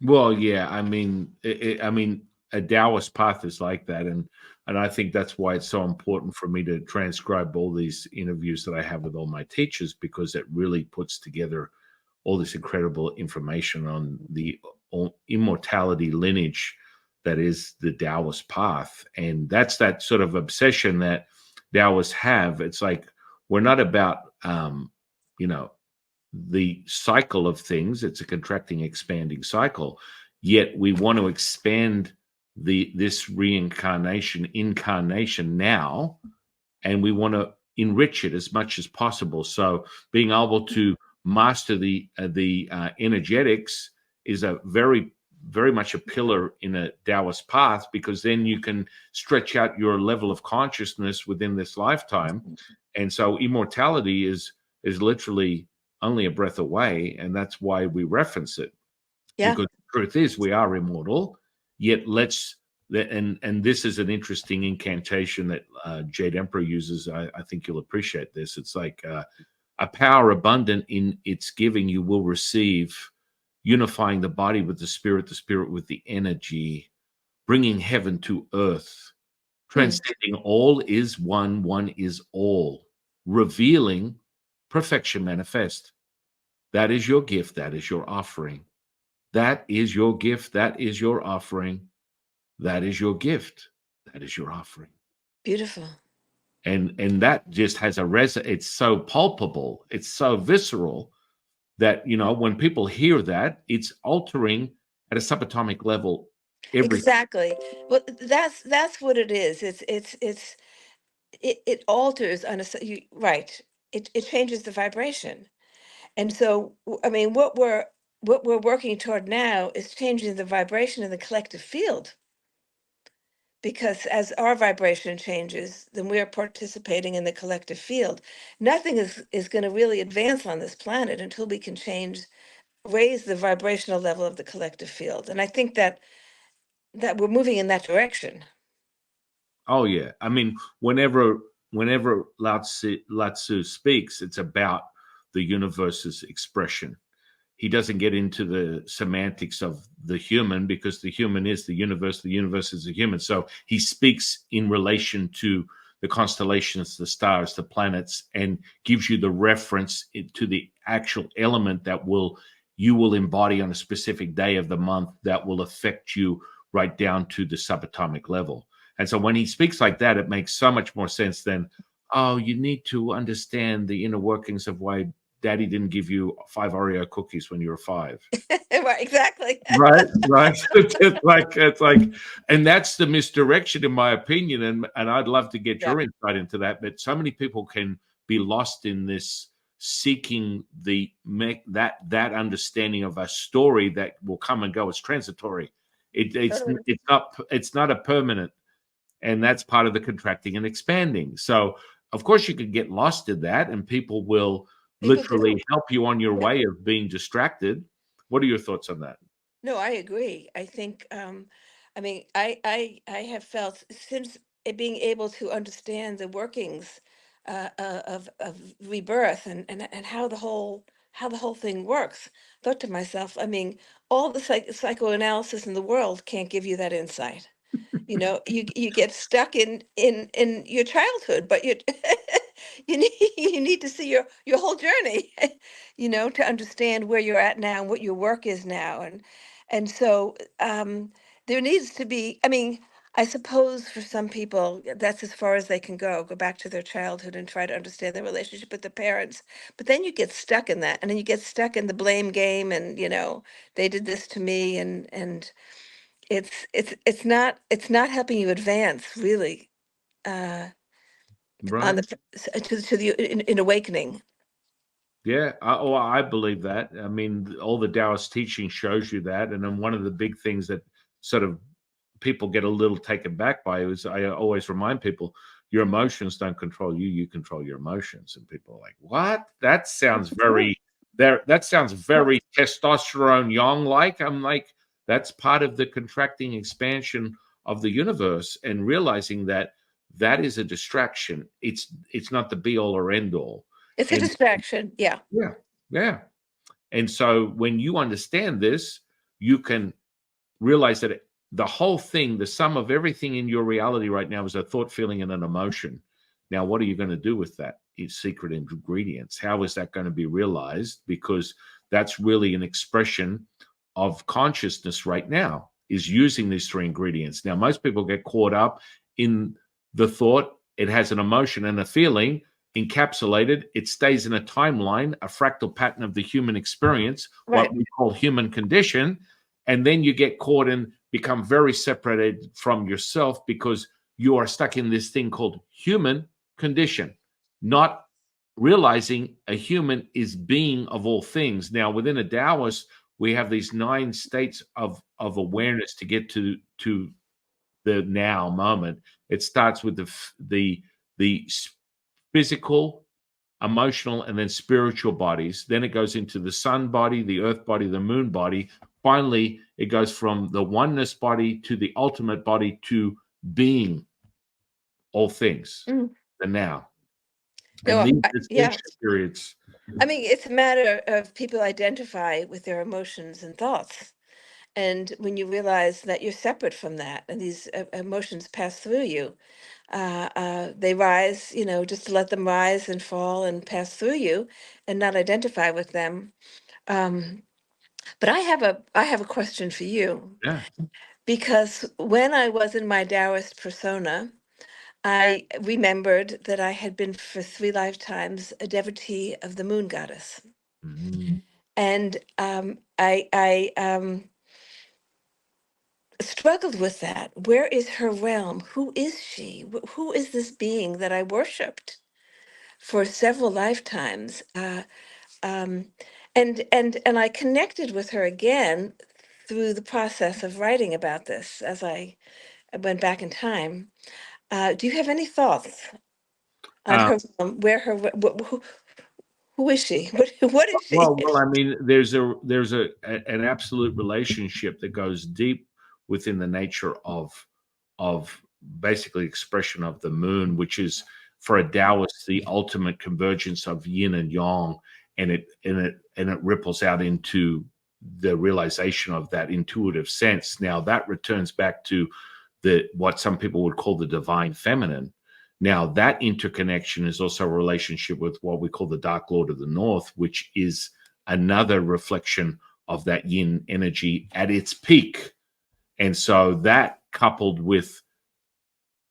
Well, yeah, I mean, a Taoist path is like that, and I think that's why it's so important for me to transcribe all these interviews that I have with all my teachers, because it really puts together all this incredible information on the immortality lineage that is the Taoist path, and that's that sort of obsession that Taoists have. It's like we're not about, you know, the cycle of things. It's a contracting, expanding cycle. Yet we want to expand this incarnation now, and we want to enrich it as much as possible. So being able to master the energetics is a very, very much a pillar in a Taoist path, because then you can stretch out your level of consciousness within this lifetime. And so immortality is literally only a breath away, and that's why we reference it. Yeah. Because the truth is we are immortal, yet and this is an interesting incantation that Jade Emperor uses. I think you'll appreciate this. It's like a power abundant in its giving you will receive, unifying the body with the spirit with the energy, bringing heaven to earth, transcending all is one, one is all, revealing perfection manifest. That is your gift. That is your offering. That is your gift. That is your offering. That is your gift. That is your offering. Beautiful. And that just has it's so palpable. It's so visceral that, when people hear that, it's altering at a subatomic level everything. Exactly. Well, that's what it is. It alters on right. It changes the vibration. And so, I mean, what we're working toward now is changing the vibration in the collective field. Because as our vibration changes, then we're participating in the collective field. Nothing is going to really advance on this planet until we can raise the vibrational level of the collective field. And I think that we're moving in that direction. Oh yeah, I mean, whenever Latu speaks, it's about the universe's expression. He doesn't get into the semantics of the human, because the human is the universe is the human. So he speaks in relation to the constellations, the stars, the planets, and gives you the reference to the actual element that you will embody on a specific day of the month that will affect you right down to the subatomic level. And so when he speaks like that, it makes so much more sense than, oh, you need to understand the inner workings of why Daddy didn't give you 5 Oreo cookies when you were 5. Right, exactly. Right. It's like, and that's the misdirection, in my opinion. And I'd love to get your insight into that. But so many people can be lost in this, seeking that understanding of a story that will come and go. It's transitory. It's not a permanent. And that's part of the contracting and expanding. So, of course, you could get lost in that, and people will literally help you on your way of being distracted. What are your thoughts on that? No, I agree. I think, I mean, I have felt since being able to understand the workings of rebirth and how the whole how the whole thing works, thought to myself, I mean, all the psychoanalysis in the world can't give you that insight. You know, you get stuck in your childhood, but you you need to see your whole journey, you know, to understand where you're at now and what your work is now. And so there needs to be, I mean, I suppose for some people that's as far as they can go back to their childhood and try to understand their relationship with the parents. But then you get stuck in that, and then you get stuck in the blame game, and you know, they did this to me, and it's not helping you advance really uh on Right. the to the in awakening. Yeah, I believe that. I mean, all the Taoist teaching shows you that. And then one of the big things that sort of people get a little taken back by is I always remind people, your emotions don't control you, you control your emotions. And people are like, what? That sounds very that sounds very testosterone yang like. I'm like, that's part of the contracting expansion of the universe, and realizing that that is a distraction. It's not the be all or end all. It's a And distraction. Yeah. yeah, yeah. And so when you understand this, you can realize that the whole thing, the sum of everything in your reality right now is a thought, feeling, and an emotion. Now, what are you going to do with that? It's secret ingredients. How is that going to be realized? Because that's really an expression of consciousness right now, is using these three ingredients. Now, most people get caught up in the thought. It has an emotion and a feeling encapsulated. It stays in a timeline, a fractal pattern of the human experience, Right. what we call human condition. And then you get caught and become very separated from yourself because you are stuck in this thing called human condition, not realizing a human is being of all things. Now, within a Taoist, we have these 9 states of awareness to get to the now moment. It starts with the physical, emotional, and then spiritual bodies. Then it goes into the sun body, the earth body, the moon body. Finally, it goes from the oneness body to the ultimate body to being all things, the now. And No, these yeah. ascension periods. I mean, it's a matter of people identify with their emotions and thoughts. And when you realize that you're separate from that and these emotions pass through you, they rise, you know, just to let them rise and fall and pass through you and not identify with them. But I have a question for you, Yeah. because when I was in my Taoist persona, I remembered that I had been for 3 lifetimes a devotee of the moon goddess. Mhm. And I struggled with that. Where is her realm? Who is she? Who is this being that I worshipped for several lifetimes? Um, and I connected with her again through the process of writing about this as I went back in time. Do you have any thoughts on Uh, her, where her, who is she? What is she? well, I mean, there's an absolute relationship that goes deep within the nature of basically expression of the moon, which is for a Taoist the ultimate convergence of yin and yang, and it ripples out into the realization of that intuitive sense. Now that returns back to the what some people would call the divine feminine. Now, that interconnection is also a relationship with what we call the Dark Lord of the North, which is another reflection of that yin energy at its peak. And so that coupled with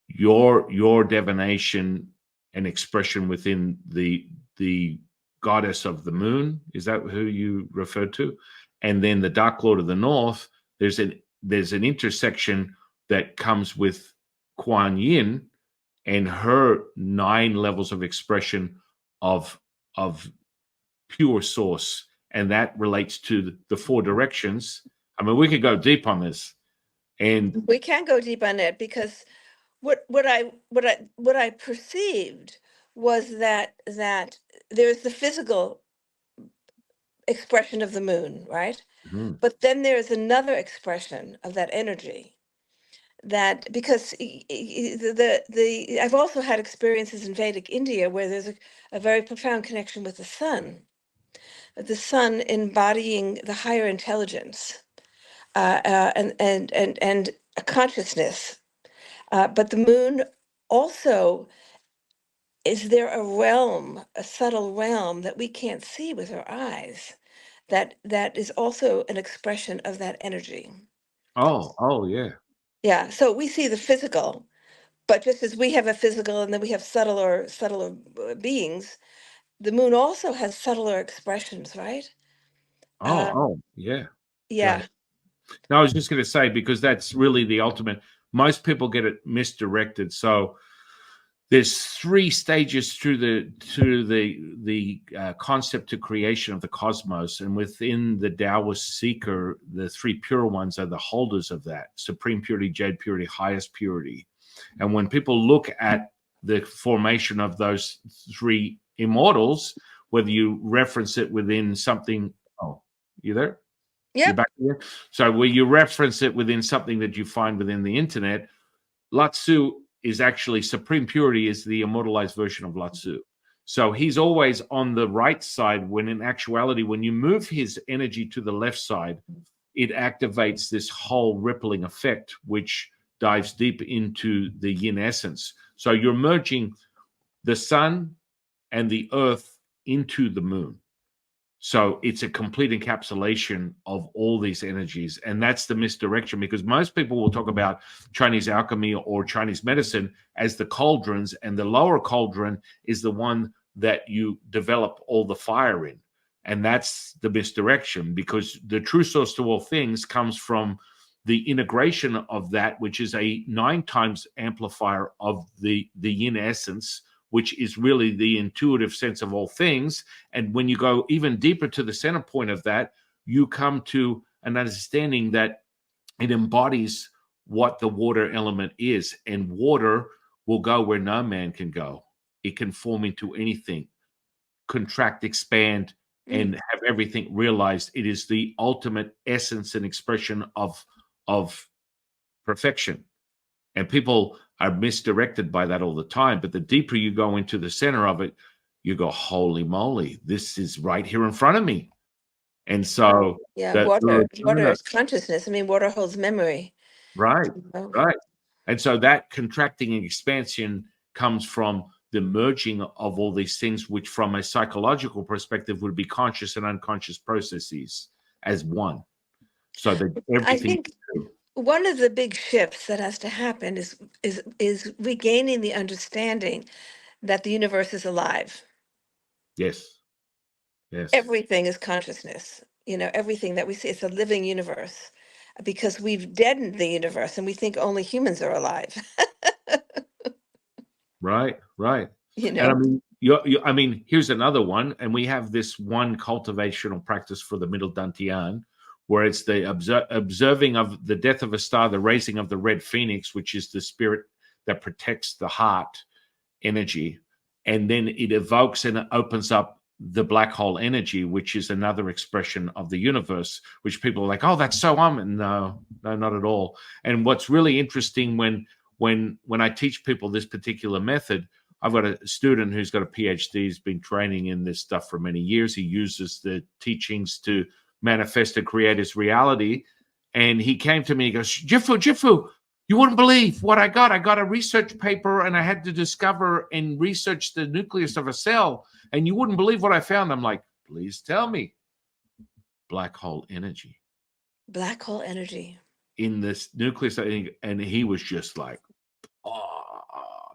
your divination and expression within the goddess of the moon, is that who you referred to? And then the Dark Lord of the North, there's an intersection that comes with Kuan Yin and her 9 levels of expression of pure source, and that relates to the 4 directions. I mean, we could go deep on this, and We can go deep on it, because what I perceived was that there's the physical expression of the moon, right? But then there's another expression of that energy, that because the I've also had experiences in Vedic India where there's a very profound connection with the sun. the sun embodying the higher intelligence, and a consciousness. But the moon also, is there a realm, a subtle realm that we can't see with our eyes, that is also an expression of that energy. Oh, yeah. Yeah, so we see the physical, but just as we have a physical and then we have subtler beings, the moon also has subtler expressions, right? Yeah. Go Yeah. ahead. No, I was just going to say, because that's really the ultimate. Most people get it misdirected. So there's 3 stages through the concept to creation of the cosmos, and within the Taoist seeker, the 3 pure ones are the holders of that: supreme purity, jade purity, highest purity. And when people look at the formation of those 3 immortals, whether you reference it within something, you there? Yep. You're back here. So where you reference it within something that you find within the internet, Latu is actually supreme purity, is the immortalized version of Latu. So he's always on the right side, when in actuality, when you move his energy to the left side, it activates this whole rippling effect, which dives deep into the yin essence. So you're merging the sun and the earth into the moon. So it's a complete encapsulation of all these energies. And that's the misdirection, because most people will talk about Chinese alchemy or Chinese medicine as the cauldrons, and the lower cauldron is the one that you develop all the fire in. And that's the misdirection, because the true source to all things comes from the integration of that, which is a 9 times amplifier of the yin essence, which is really the intuitive sense of all things. And when you go even deeper to the center point of that, you come to an understanding that it embodies what the water element is. And water will go where no man can go. It can form into anything, contract, expand, and have everything realized. It is the ultimate essence and expression of perfection. And people are misdirected by that all the time. But the deeper you go into the center of it, you go, holy moly, this is right here in front of me. And so water is consciousness. I mean, water holds memory. Right. And so that contracting and expansion comes from the merging of all these things, which from a psychological perspective would be conscious and unconscious processes as one. So that everything. I think one of the big shifts that has to happen is regaining the understanding that the universe is alive. Yes. Everything is consciousness. Everything that we see, it's a living universe, because we've deadened the universe and we think only humans are alive. Right. And I mean, here's another one. And we have this one cultivational practice for the middle dantian, where it's the observing of the death of a star, the raising of the red phoenix, which is the spirit that protects the heart energy. And then it evokes and opens up the black hole energy, which is another expression of the universe, which people are like, oh, that's so no, not at all. And what's really interesting when I teach people this particular method, I've got a student who's got a PhD, he's been training in this stuff for many years. He uses the teachings to manifest and create his reality. And he came to me, he goes, Jifu, you wouldn't believe what I got. I got a research paper and I had to discover and research the nucleus of a cell. And you wouldn't believe what I found. I'm like, please tell me. Black hole energy. Black hole energy. In this nucleus. And he was just like,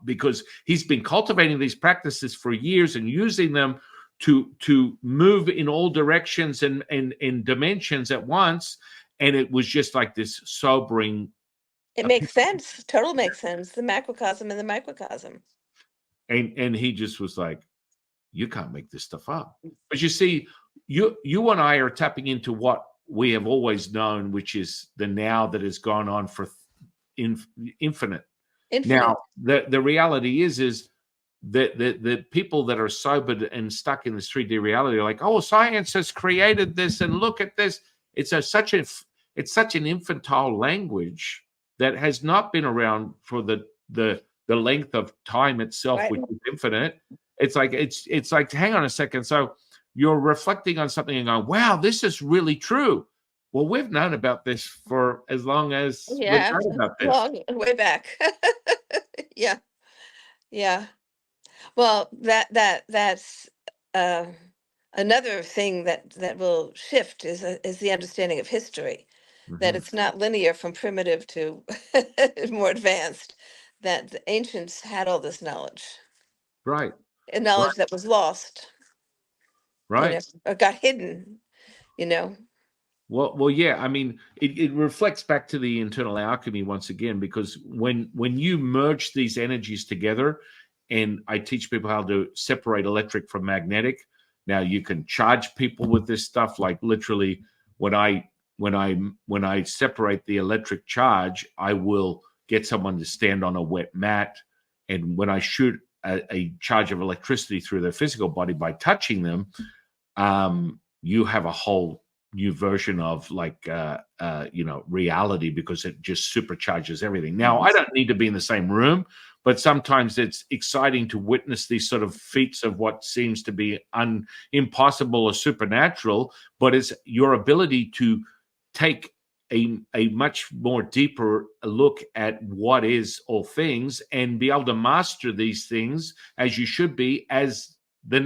because he's been cultivating these practices for years and using them to move in all directions and in dimensions at once. And it was just like this sobering. It makes sense. Total makes sense. The macrocosm and the microcosm. And he just was like, you can't make this stuff up. But you see, you and I are tapping into what we have always known, which is the now that has gone on for infinite. Now, the reality is that the people that are sobered and stuck in this 3D reality are like, oh, science has created this, and look at this. It's such an infantile language that has not been around for the length of time itself, right, which is infinite. It's like hang on a second. So you're reflecting on something and going, wow, this is really true. Well, we've known about this for as long as we've known about this. Long way back. Yeah. Yeah. Well, that's another thing that will shift is the understanding of history, that Mhm. it's not linear from primitive to more advanced, that the ancients had all this knowledge, Right. and knowledge that was lost, Right. or got hidden, you know. Well, yeah. I mean, it reflects back to the internal alchemy once again, because when you merge these energies together, and I teach people how to separate electric from magnetic. Now you can charge people with this stuff, like literally when I separate the electric charge, I will get someone to stand on a wet mat, and when I shoot a charge of electricity through their physical body by touching them, you have a whole new version of reality, because it just supercharges everything. Now, I don't need to be in the same room, but sometimes it's exciting to witness these sort of feats of what seems to be impossible or supernatural, but it's your ability to take a much more deeper look at what is all things and be able to master these things as you should be, as the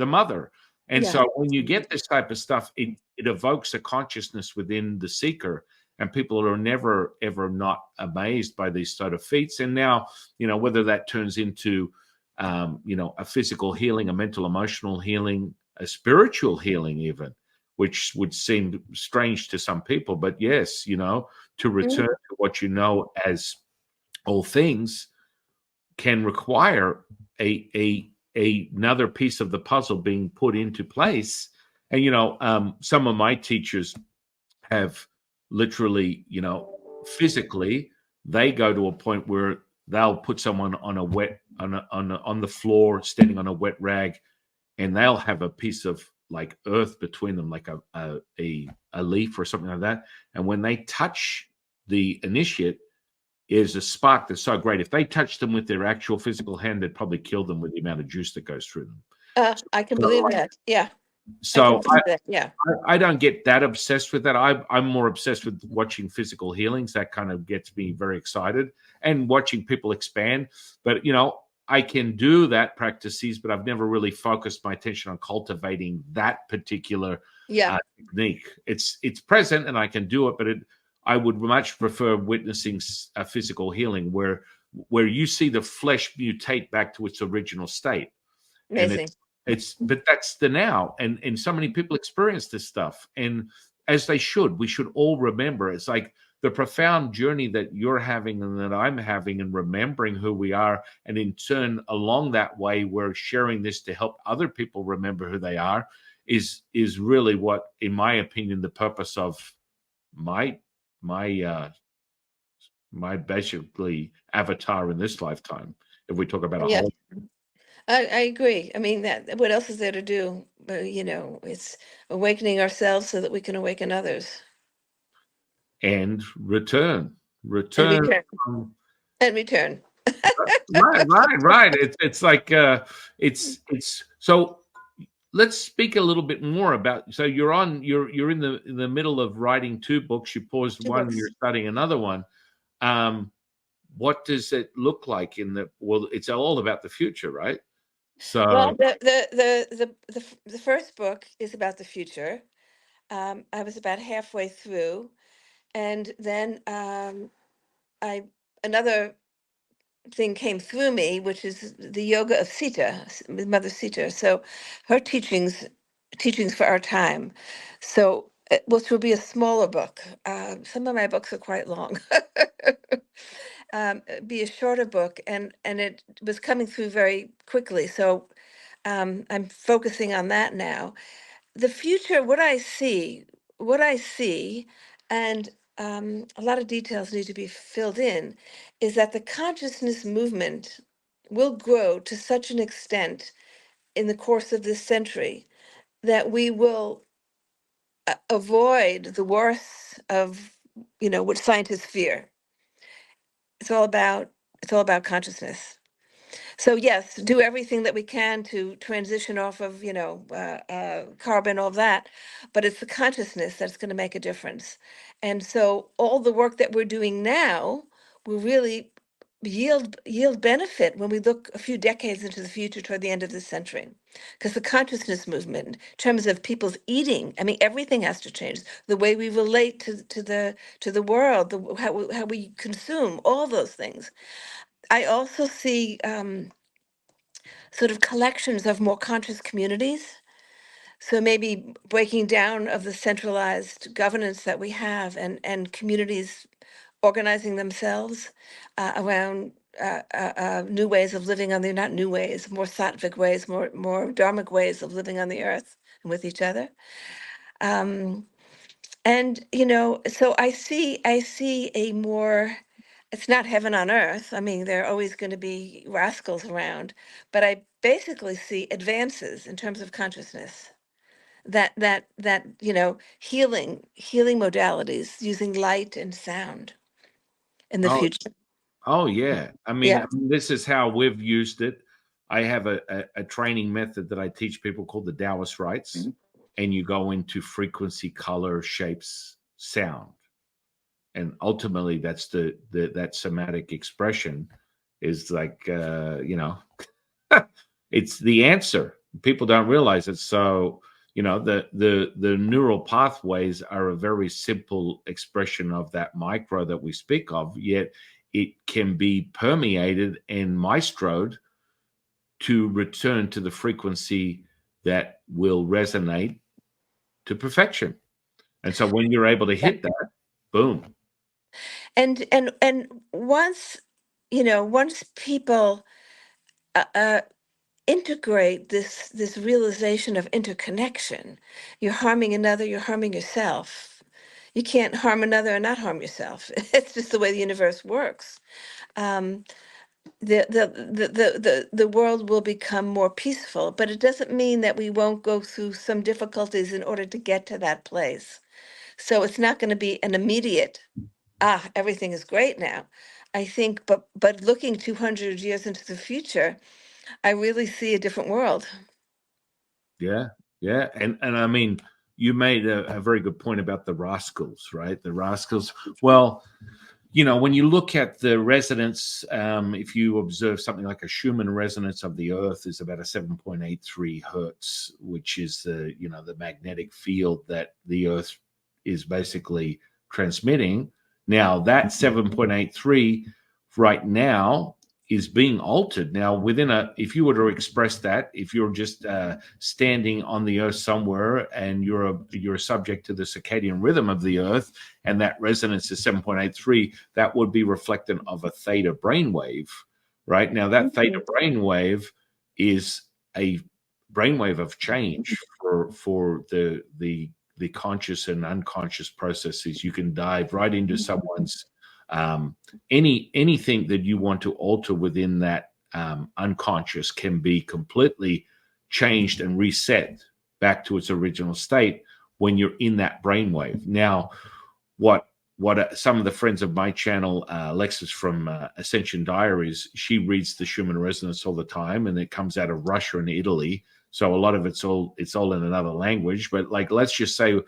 mother. And Yeah. so when you get this type of stuff, it evokes a consciousness within the seeker, and people are never, ever not amazed by these sort of feats. And now, whether that turns into, a physical healing, a mental, emotional healing, a spiritual healing even, which would seem strange to some people. But yes, to return to what you know as all things can require another piece of the puzzle being put into place. And some of my teachers have literally, physically, they go to a point where they'll put someone on on the floor, standing on a wet rag, and they'll have a piece of like earth between them, like a leaf or something like that. And when they touch the initiate, is a spark that's so great. If they touched them with their actual physical hand, they'd probably kill them with the amount of juice that goes through them. I can believe that. Yeah. So Yeah. I don't get that obsessed with that. I'm more obsessed with watching physical healings. That kind of gets me very excited, and watching people expand. But I can do that practices, but I've never really focused my attention on cultivating that particular technique. It's present, and I can do it, but I would much prefer witnessing a physical healing where you see the flesh mutate back to its original state. Amazing. And but that's the now, and so many people experience this stuff, and as they should. We should all remember, it's like the profound journey that you're having and that I'm having, and remembering who we are, and in turn along that way we're sharing this to help other people remember who they are, is really what, in my opinion, the purpose of my basically avatar in this lifetime, if we talk about a whole. I agree. I mean, that what else is there to do? It's awakening ourselves so that we can awaken others. And return. And return. Right. It's like it's so. Let's speak a little bit more about. So you're in the middle of writing 2 books. You paused one. You're studying another one. What does it look like well, it's all about the future, right? So, well, the first book is about the future. I was about halfway through, and then another thing came through me, which is the yoga of Sita, Mother Sita. So her teachings for our time. So which will be a smaller book. Some of my books are quite long. Be a shorter book, and it was coming through very quickly. So I'm focusing on that now. The future, what I see, and a lot of details need to be filled in, is that the consciousness movement will grow to such an extent in the course of this century that we will avoid the worst of what scientists fear. It's all about consciousness. So yes, do everything that we can to transition off of, carbon, all that, but it's the consciousness that's going to make a difference. And so all the work that we're doing now will really yield benefit when we look a few decades into the future toward the end of this century. Because the consciousness movement, in terms of people's eating, I mean, everything has to change. The way we relate to the world, how we consume, all those things. I also see sort of collections of more conscious communities. So maybe breaking down of the centralized governance that we have, and communities organizing themselves around new ways of living on the, not new ways, more sattvic ways, more dharmic ways of living on the earth and with each other. And so I see a more, it's not heaven on earth. I mean, there are always going to be rascals around, but I basically see advances in terms of consciousness. That healing modalities using light and sound in the Oh, future. oh yeah. Yeah. This is how we've used it. I have a training method that I teach people called the Taoist rites, and you go into frequency, color, shapes, sound, and ultimately that's that somatic expression is like it's the answer. People don't realize it. So the neural pathways are a very simple expression of that micro that we speak of, yet it can be permeated and maestroed to return to the frequency that will resonate to perfection. And so when you're able to hit that, boom. And once once people integrate this realization of interconnection, you're harming another, you're harming yourself. You can't harm another and not harm yourself. It's just the way the universe works. um, the world will become more peaceful, but it doesn't mean that we won't go through some difficulties in order to get to that place. So it's not going to be an immediate, everything is great now. I think, but looking 200 years into the future, I really see a different world. Yeah, yeah, and I mean, you made a very good point about the rascals, right? The rascals. Well, when you look at the resonance, if you observe something like a Schumann resonance of the Earth is about a 7.83 hertz, which is the magnetic field that the Earth is basically transmitting. Now that 7.83 right now is being altered. Now if you were to express that, if you're just standing on the Earth somewhere and you're subject to the circadian rhythm of the Earth, and that resonance is 7.83, that would be reflectant of a theta brainwave, right? Now that theta brainwave is a brainwave of change for the conscious and unconscious processes. You can dive right into someone's anything that you want to alter within that unconscious can be completely changed and reset back to its original state when you're in that brainwave. Now, what some of the friends of my channel, Alexis from Ascension Diaries, she reads the Schumann resonance all the time, and it comes out of Russia and Italy. So a lot of it's all in another language. But like, let's just say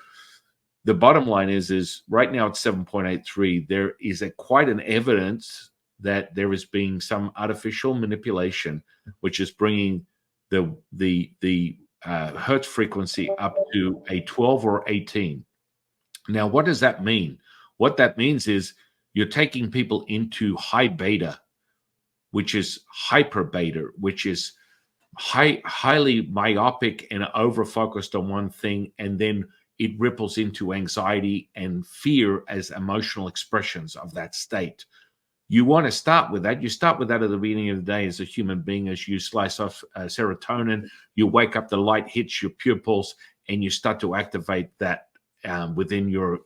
the bottom line is right now it's 7.83. There is quite an evidence that there is being some artificial manipulation, which is bringing the hertz frequency up to a 12 or 18. Now, what does that mean? What that means is you're taking people into high beta, which is hyper beta, which is highly myopic and over-focused on one thing, and then it ripples into anxiety and fear as emotional expressions of that state. You want to start with that. You start with that at the beginning of the day as a human being, as you slice off serotonin, you wake up, the light hits your pupils, and you start to activate that within your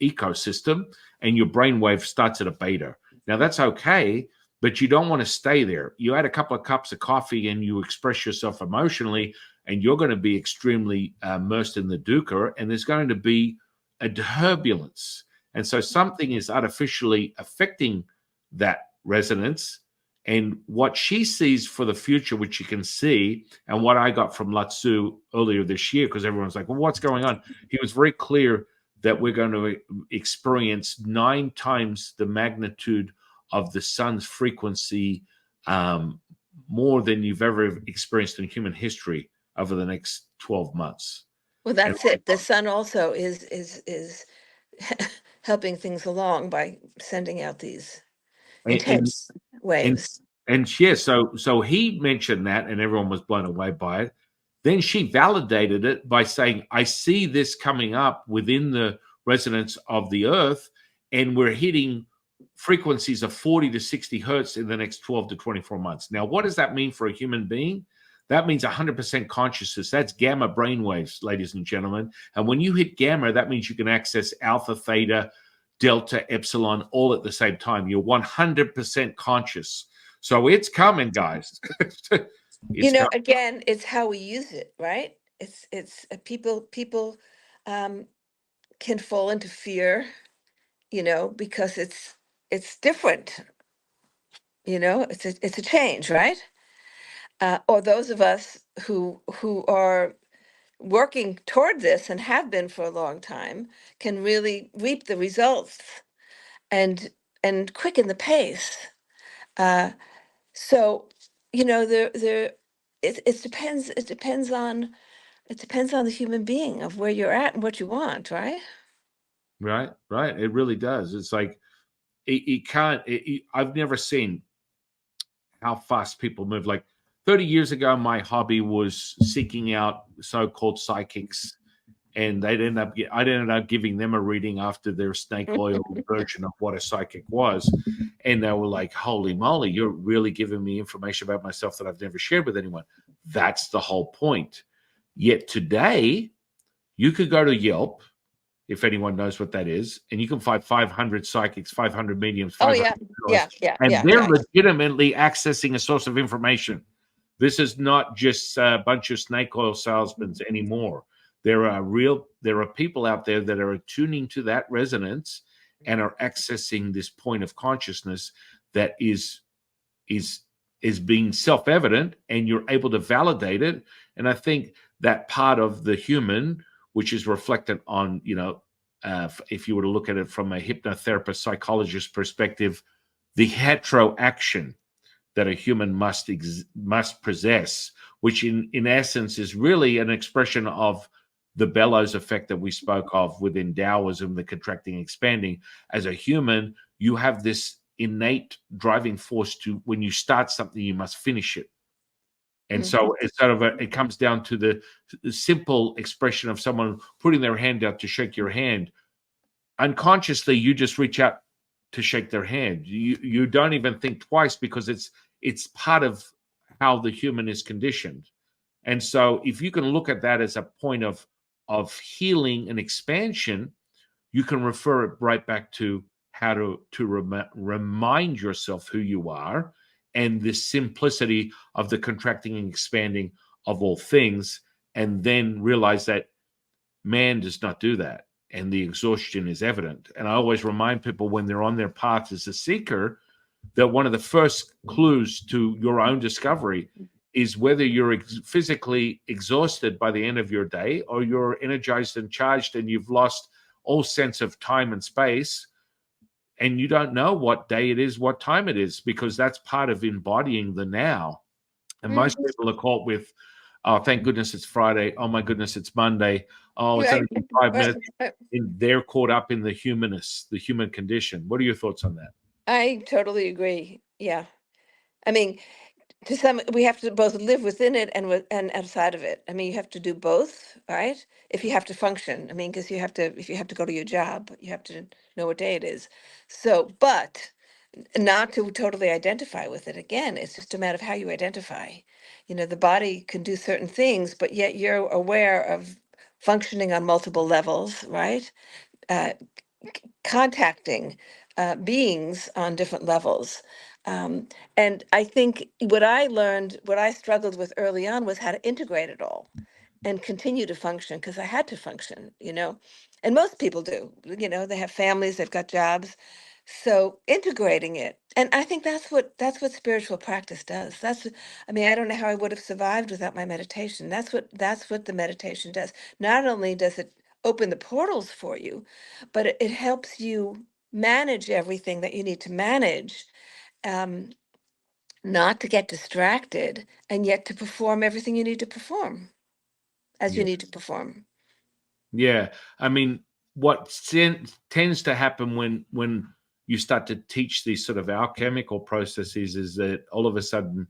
ecosystem, and your brainwave starts at a beta. Now that's okay, but you don't want to stay there. You add a couple of cups of coffee and you express yourself emotionally, and you're going to be extremely immersed in the dukkha, and there's going to be a turbulence. And so something is artificially affecting that resonance, And what she sees for the future, which you can see, and what I got from Latu earlier this year, because everyone's like, well, what's going on? He was very clear that we're going to experience 9 times the magnitude of the sun's frequency, more than you've ever experienced in human history over the next 12 months. Well, that's it. The sun also is helping things along by sending out these intense waves. And yeah, so he mentioned that, and everyone was blown away by it. Then she validated it by saying, I see this coming up within the resonance of the earth, and we're hitting frequencies of 40 to 60 hertz in the next 12 to 24 months. Now, what does that mean for a human being? That means 100% consciousness. That's gamma brainwaves, ladies and gentlemen. And when you hit gamma, that means you can access alpha, theta, delta, epsilon, all at the same time. You're 100% conscious. So it's coming, guys. Again, it's how we use it, right? It's people can fall into fear, because it's different. It's a change, right? Or those of us who are working toward this and have been for a long time can really reap the results and quicken the pace. So it depends on the human being of where you're at and what you want, right? Right. It really does. It's like I've never seen how fast people move. Like 30 years ago, my hobby was seeking out so-called psychics, and I'd ended up giving them a reading after their snake oil version of what a psychic was. And they were like, holy moly, you're really giving me information about myself that I've never shared with anyone. That's the whole point. Yet today, you could go to Yelp, if anyone knows what that is, and you can find 500 psychics, 500 mediums, 500 they're legitimately accessing a source of information. This is not just a bunch of snake oil salesmen anymore. There are people out there that are attuning to that resonance and are accessing this point of consciousness that is being self-evident, and you're able to validate it. And I think that part of the human, which is reflected on, if you were to look at it from a hypnotherapist, psychologist perspective, the heteroaction that a human must possess, which in essence is really an expression of the bellows effect that we spoke of within Taoism, the contracting, expanding. As a human, you have this innate driving force to, when you start something, you must finish it. And so it's it comes down to the simple expression of someone putting their hand out to shake your hand. Unconsciously, you just reach out to shake their hand. You don't even think twice, because it's part of how the human is conditioned. And so if you can look at that as a point of healing and expansion, you can refer it right back to how to remind yourself who you are, and the simplicity of the contracting and expanding of all things, and then realize that man does not do that, and the exhaustion is evident. And I always remind people, when they're on their path as a seeker, that one of the first clues to your own discovery is whether you're physically exhausted by the end of your day, or you're energized and charged and you've lost all sense of time and space, and you don't know what day it is, what time it is, because that's part of embodying the now. And most people are caught with, oh, thank goodness it's Friday. Oh, my goodness, it's Monday. Oh, it's only 5 minutes. And they're caught up in the humanness, the human condition. What are your thoughts on that? I totally agree. Yeah. I mean, we have to both live within it and outside of it. I mean, you have to do both, right? If you have to function. I mean, because if you have to go to your job, you have to know what day it is. So, but not to totally identify with it. Again, it's just a matter of how you identify. The body can do certain things, but yet you're aware of functioning on multiple levels, right? Contacting beings on different levels. And I think what I struggled with early on was how to integrate it all and continue to function, because I had to function, and most people do, they have families, they've got jobs. So integrating it And I think that's what spiritual practice does. I mean, I don't know how I would have survived without my meditation. That's what the meditation does. Not only does it open the portals for you, but it helps you manage everything that you need to manage, um, not to get distracted, and yet to perform everything you need to perform as you Yeah. need to perform. Yeah. I mean, what tends to happen when you start to teach these sort of alchemical processes is that all of a sudden,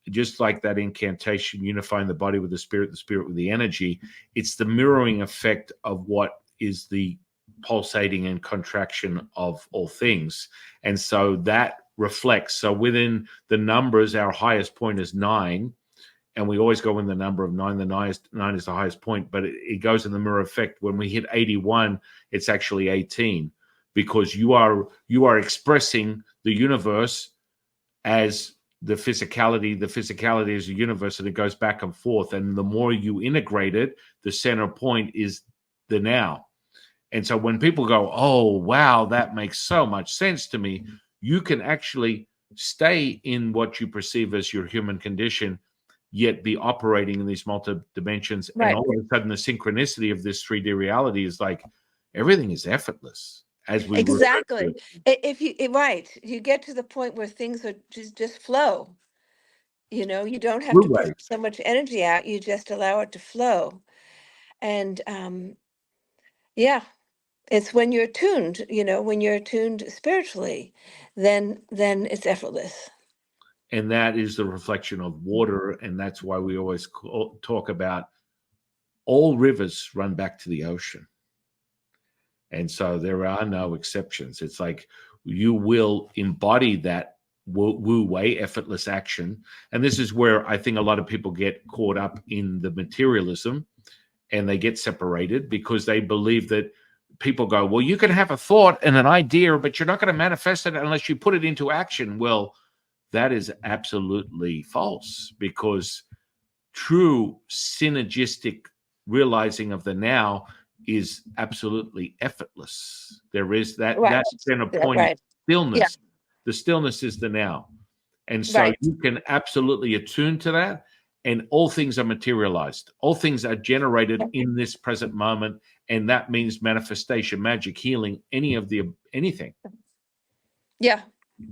just like that incantation, unifying the body with the spirit with the energy, it's the mirroring effect of what is the pulsating and contraction of all things. And so that reflects. So within the numbers, our highest point is 9. And we always go in the number of 9. The nine is the highest point, but it goes in the mirror effect. When we hit 81, it's actually 18, because you are expressing the universe as the physicality. The physicality is the universe, and it goes back and forth. And the more you integrate it, the center point is the now. And so when people go, "Oh, wow, that makes so much sense to me," you can actually stay in what you perceive as your human condition, yet be operating in these multi-dimensions. And Right. all of a sudden, the synchronicity of this 3D reality is like everything is effortless, as we refer to Exactly. it. Right, you get to the point where things are just flow. You don't have Blue to put wave. so much energy out. You just allow it to flow. And yeah, it's when you're tuned, when you're tuned spiritually, then it's effortless. And that is the reflection of water. And that's why we always talk about all rivers run back to the ocean. And so there are no exceptions. It's like you will embody that wu wei, effortless action. And this is where I think a lot of people get caught up in the materialism, and they get separated because they believe that people go, well, you can have a thought and an idea, but you're not going to manifest it unless you put it into action. Well, that is absolutely false, because true synergistic realizing of the now is absolutely effortless. There is that Right. center Yeah, point is right. Yeah. stillness. The stillness is the now. And so Right. you can absolutely attune to that, and all things are materialized. All things are generated in this present moment, and that means manifestation, magic, healing, anything. Yeah.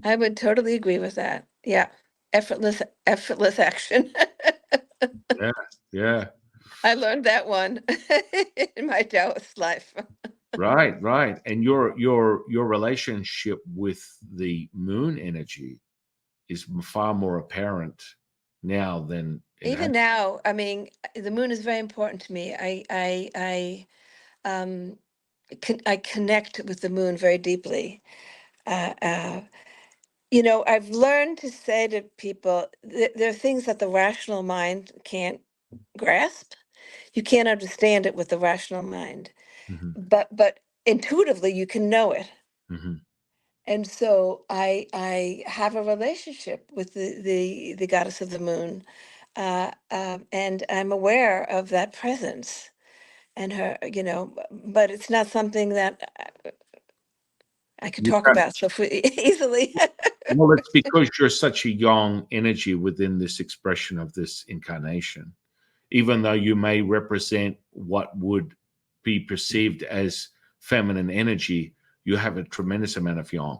I would totally agree with that. Yeah. Effortless action. Yeah, yeah. I learned that one in my Taoist life. Right. And your relationship with the moon energy is far more apparent now than it has. Even now, I mean, the moon is very important to me. I connect with the moon very deeply. Uh, uh, I've learned to say to people, there are things that the rational mind can't grasp. You can't understand it with the rational mind, Mhm, but intuitively you can know it. mhm. And so I have a relationship with the goddess of the moon, and I'm aware of that presence and her, but it's not something that I could You talk can about so easily. Well, it's because you're such a young energy within this expression of this incarnation. Even though you may represent what would be perceived as feminine energy, you have a tremendous amount of yang.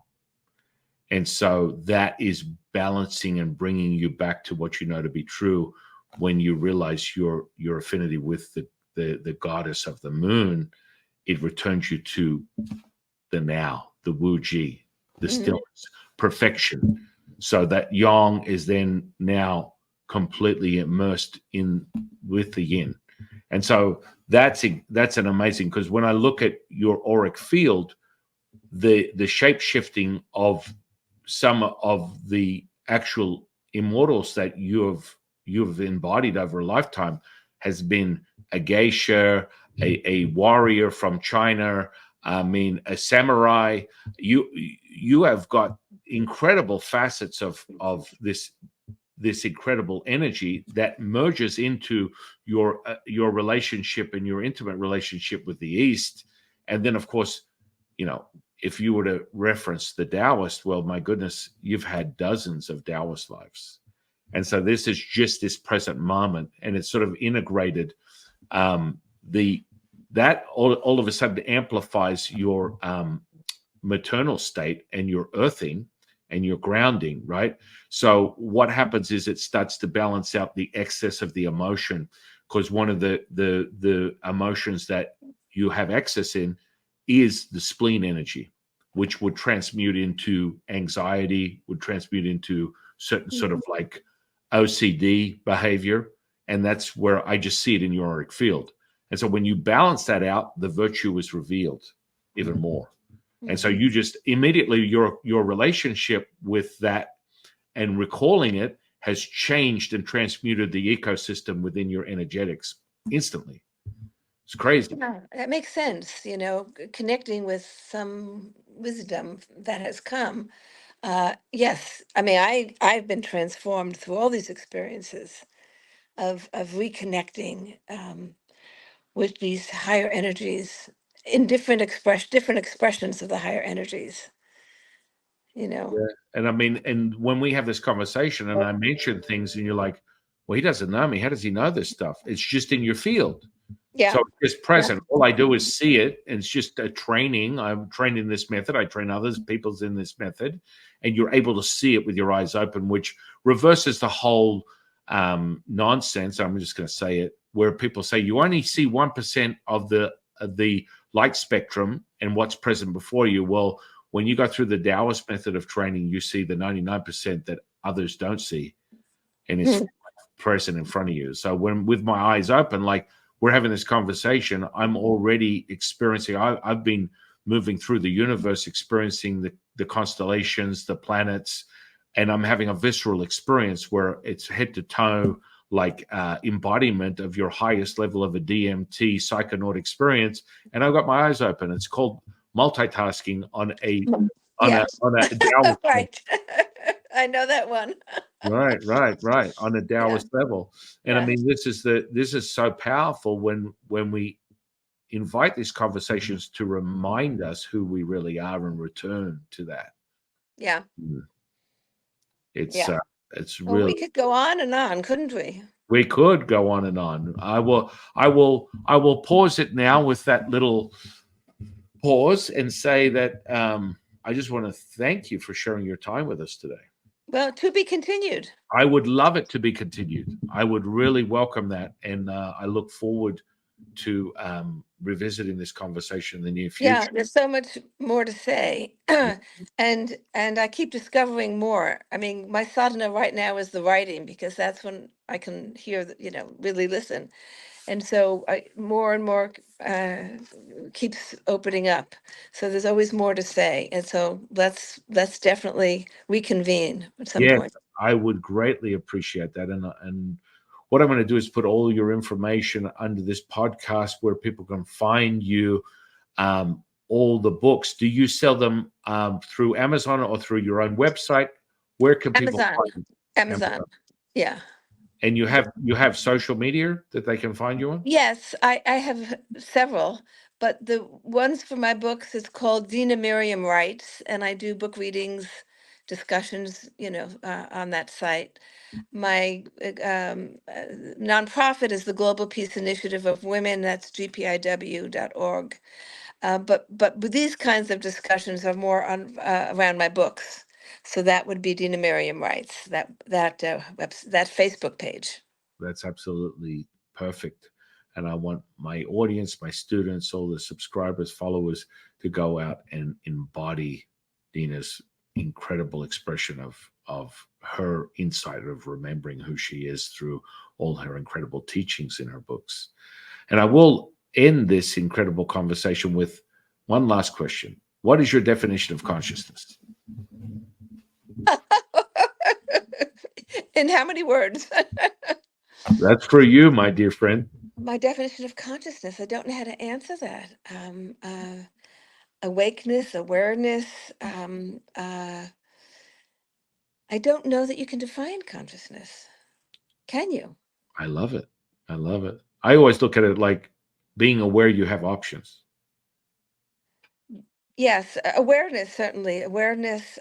And so that is balancing and bringing you back to what you know to be true when you realize your affinity with the goddess of the moon. It returns you to the now, the Wu Ji, the Mhm. stillness, perfection. So that yang is then now completely immersed in with the yin. And so that's an amazing, because when I look at your auric field, the shape shifting of some of the actual immortals that you've embodied over a lifetime has been a geisha, a warrior from China, I mean a samurai. You have got incredible facets of this incredible energy that merges into your relationship and your intimate relationship with the East. And then of course, you know, if you were to reference the Taoist, well, my goodness, you've had dozens of Taoist lives. And so this is just this present moment, and it's sort of integrated. That all of a sudden amplifies your maternal state and your earthing and your grounding, right? So what happens is it starts to balance out the excess of the emotion, because one of the emotions that you have excess in is the spleen energy, which would transmute into anxiety, would transmute into certain sort of like OCD behavior. And that's where I just see it in your auric field. And so when you balance that out, the virtue is revealed even more. And so you just immediately your relationship with that and recalling it has changed and transmuted the ecosystem within your energetics instantly. It's crazy. Yeah, that makes sense. Connecting with some wisdom that has come. Yes, I mean, I've been transformed through all these experiences of reconnecting with these higher energies in different expressions of the higher energies. Yeah. And I mean, and when we have this conversation and I mention things and you're like, well, he doesn't know me. How does he know this stuff? It's just in your field. Yeah. So it's just present. All I do is see it. And it's just a training. I'm trained in this method. I train others, people's in this method. And you're able to see it with your eyes open, which reverses the whole nonsense. I'm just going to say it, where people say you only see 1% of the light spectrum and what's present before you. Well, when you go through the Taoist method of training, you see the 99% that others don't see, and it's present in front of you. So when with my eyes open, like we're having this conversation, I'm already experiencing. I've been moving through the universe, experiencing the constellations, the planets, and I'm having a visceral experience where it's head to toe, like embodiment of your highest level of a DMT psychonaut experience. And I've got my eyes open. It's called multitasking on a Taoist right. I know that one. right on a Taoist level. And I mean, this is so powerful when we invite these conversations to remind us who we really are and return to that. It's well, really, we could go on and on, couldn't we? we could go on and on. I will pause it now with that little pause and say that I just want to thank you for sharing your time with us today. Well, to be continued. I would love it to be continued. I would really welcome that. And I look forward to revisiting this conversation in the near future. Yeah, there's so much more to say. and I keep discovering more. I mean, my sadhana right now is the writing, because that's when I can hear, really listen. And so more and more keeps opening up. So there's always more to say. And so let's definitely reconvene at some point. I would greatly appreciate that. And what I'm going to do is put all your information under this podcast where people can find you, all the books. Do you sell them through Amazon or through your own website? Where can people find you? Amazon. Yeah. And you have social media that they can find you on? Yes, I have several, but the ones for my books is called Dena Merriam Writes, and I do book readings, discussions, on that site. My nonprofit is the Global Peace Initiative of Women. That's GPIW.org. But these kinds of discussions are more on around my books. So that would be Dena Merriam Writes, that Facebook page. That's absolutely perfect. And I want my audience, my students, all the subscribers, followers to go out and embody Dena's incredible expression of her insight of remembering who she is through all her incredible teachings in her books. And I will end this incredible conversation with one last question. What is your definition of consciousness? In how many words? That's for you, my dear friend. My definition of consciousness, I don't know how to answer that. Awakeness, awareness. I don't know that you can define consciousness. Can you? I love it. I love it. I always look at it like being aware you have options. Yes, awareness, certainly. Awareness,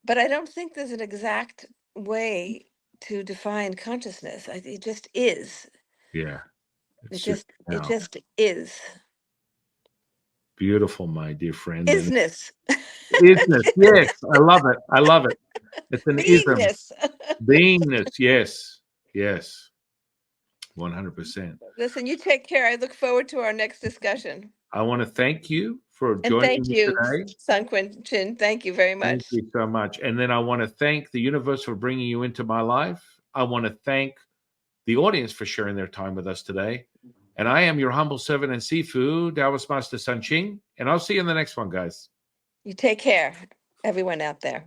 but I don't think there's an exact way to define consciousness. It just is. Yeah. It It's just just it now. just is. Beautiful, my dear friend. And Isness. isness. Yes. I love it. I love it. It's an ism. Beingness. Beingness. Yes. Yes. 100%. Listen, you take care. I look forward to our next discussion. I want to thank you for And joining thank me you, today. San Chin. Thank you very Thank much. you so much. And then I want to thank the universe for bringing you into my life. I want to thank the audience for sharing their time with us today. And I am your humble servant and Sifu, Taoist Master San Qing. And I'll see you in the next one, guys. You take care, everyone out there.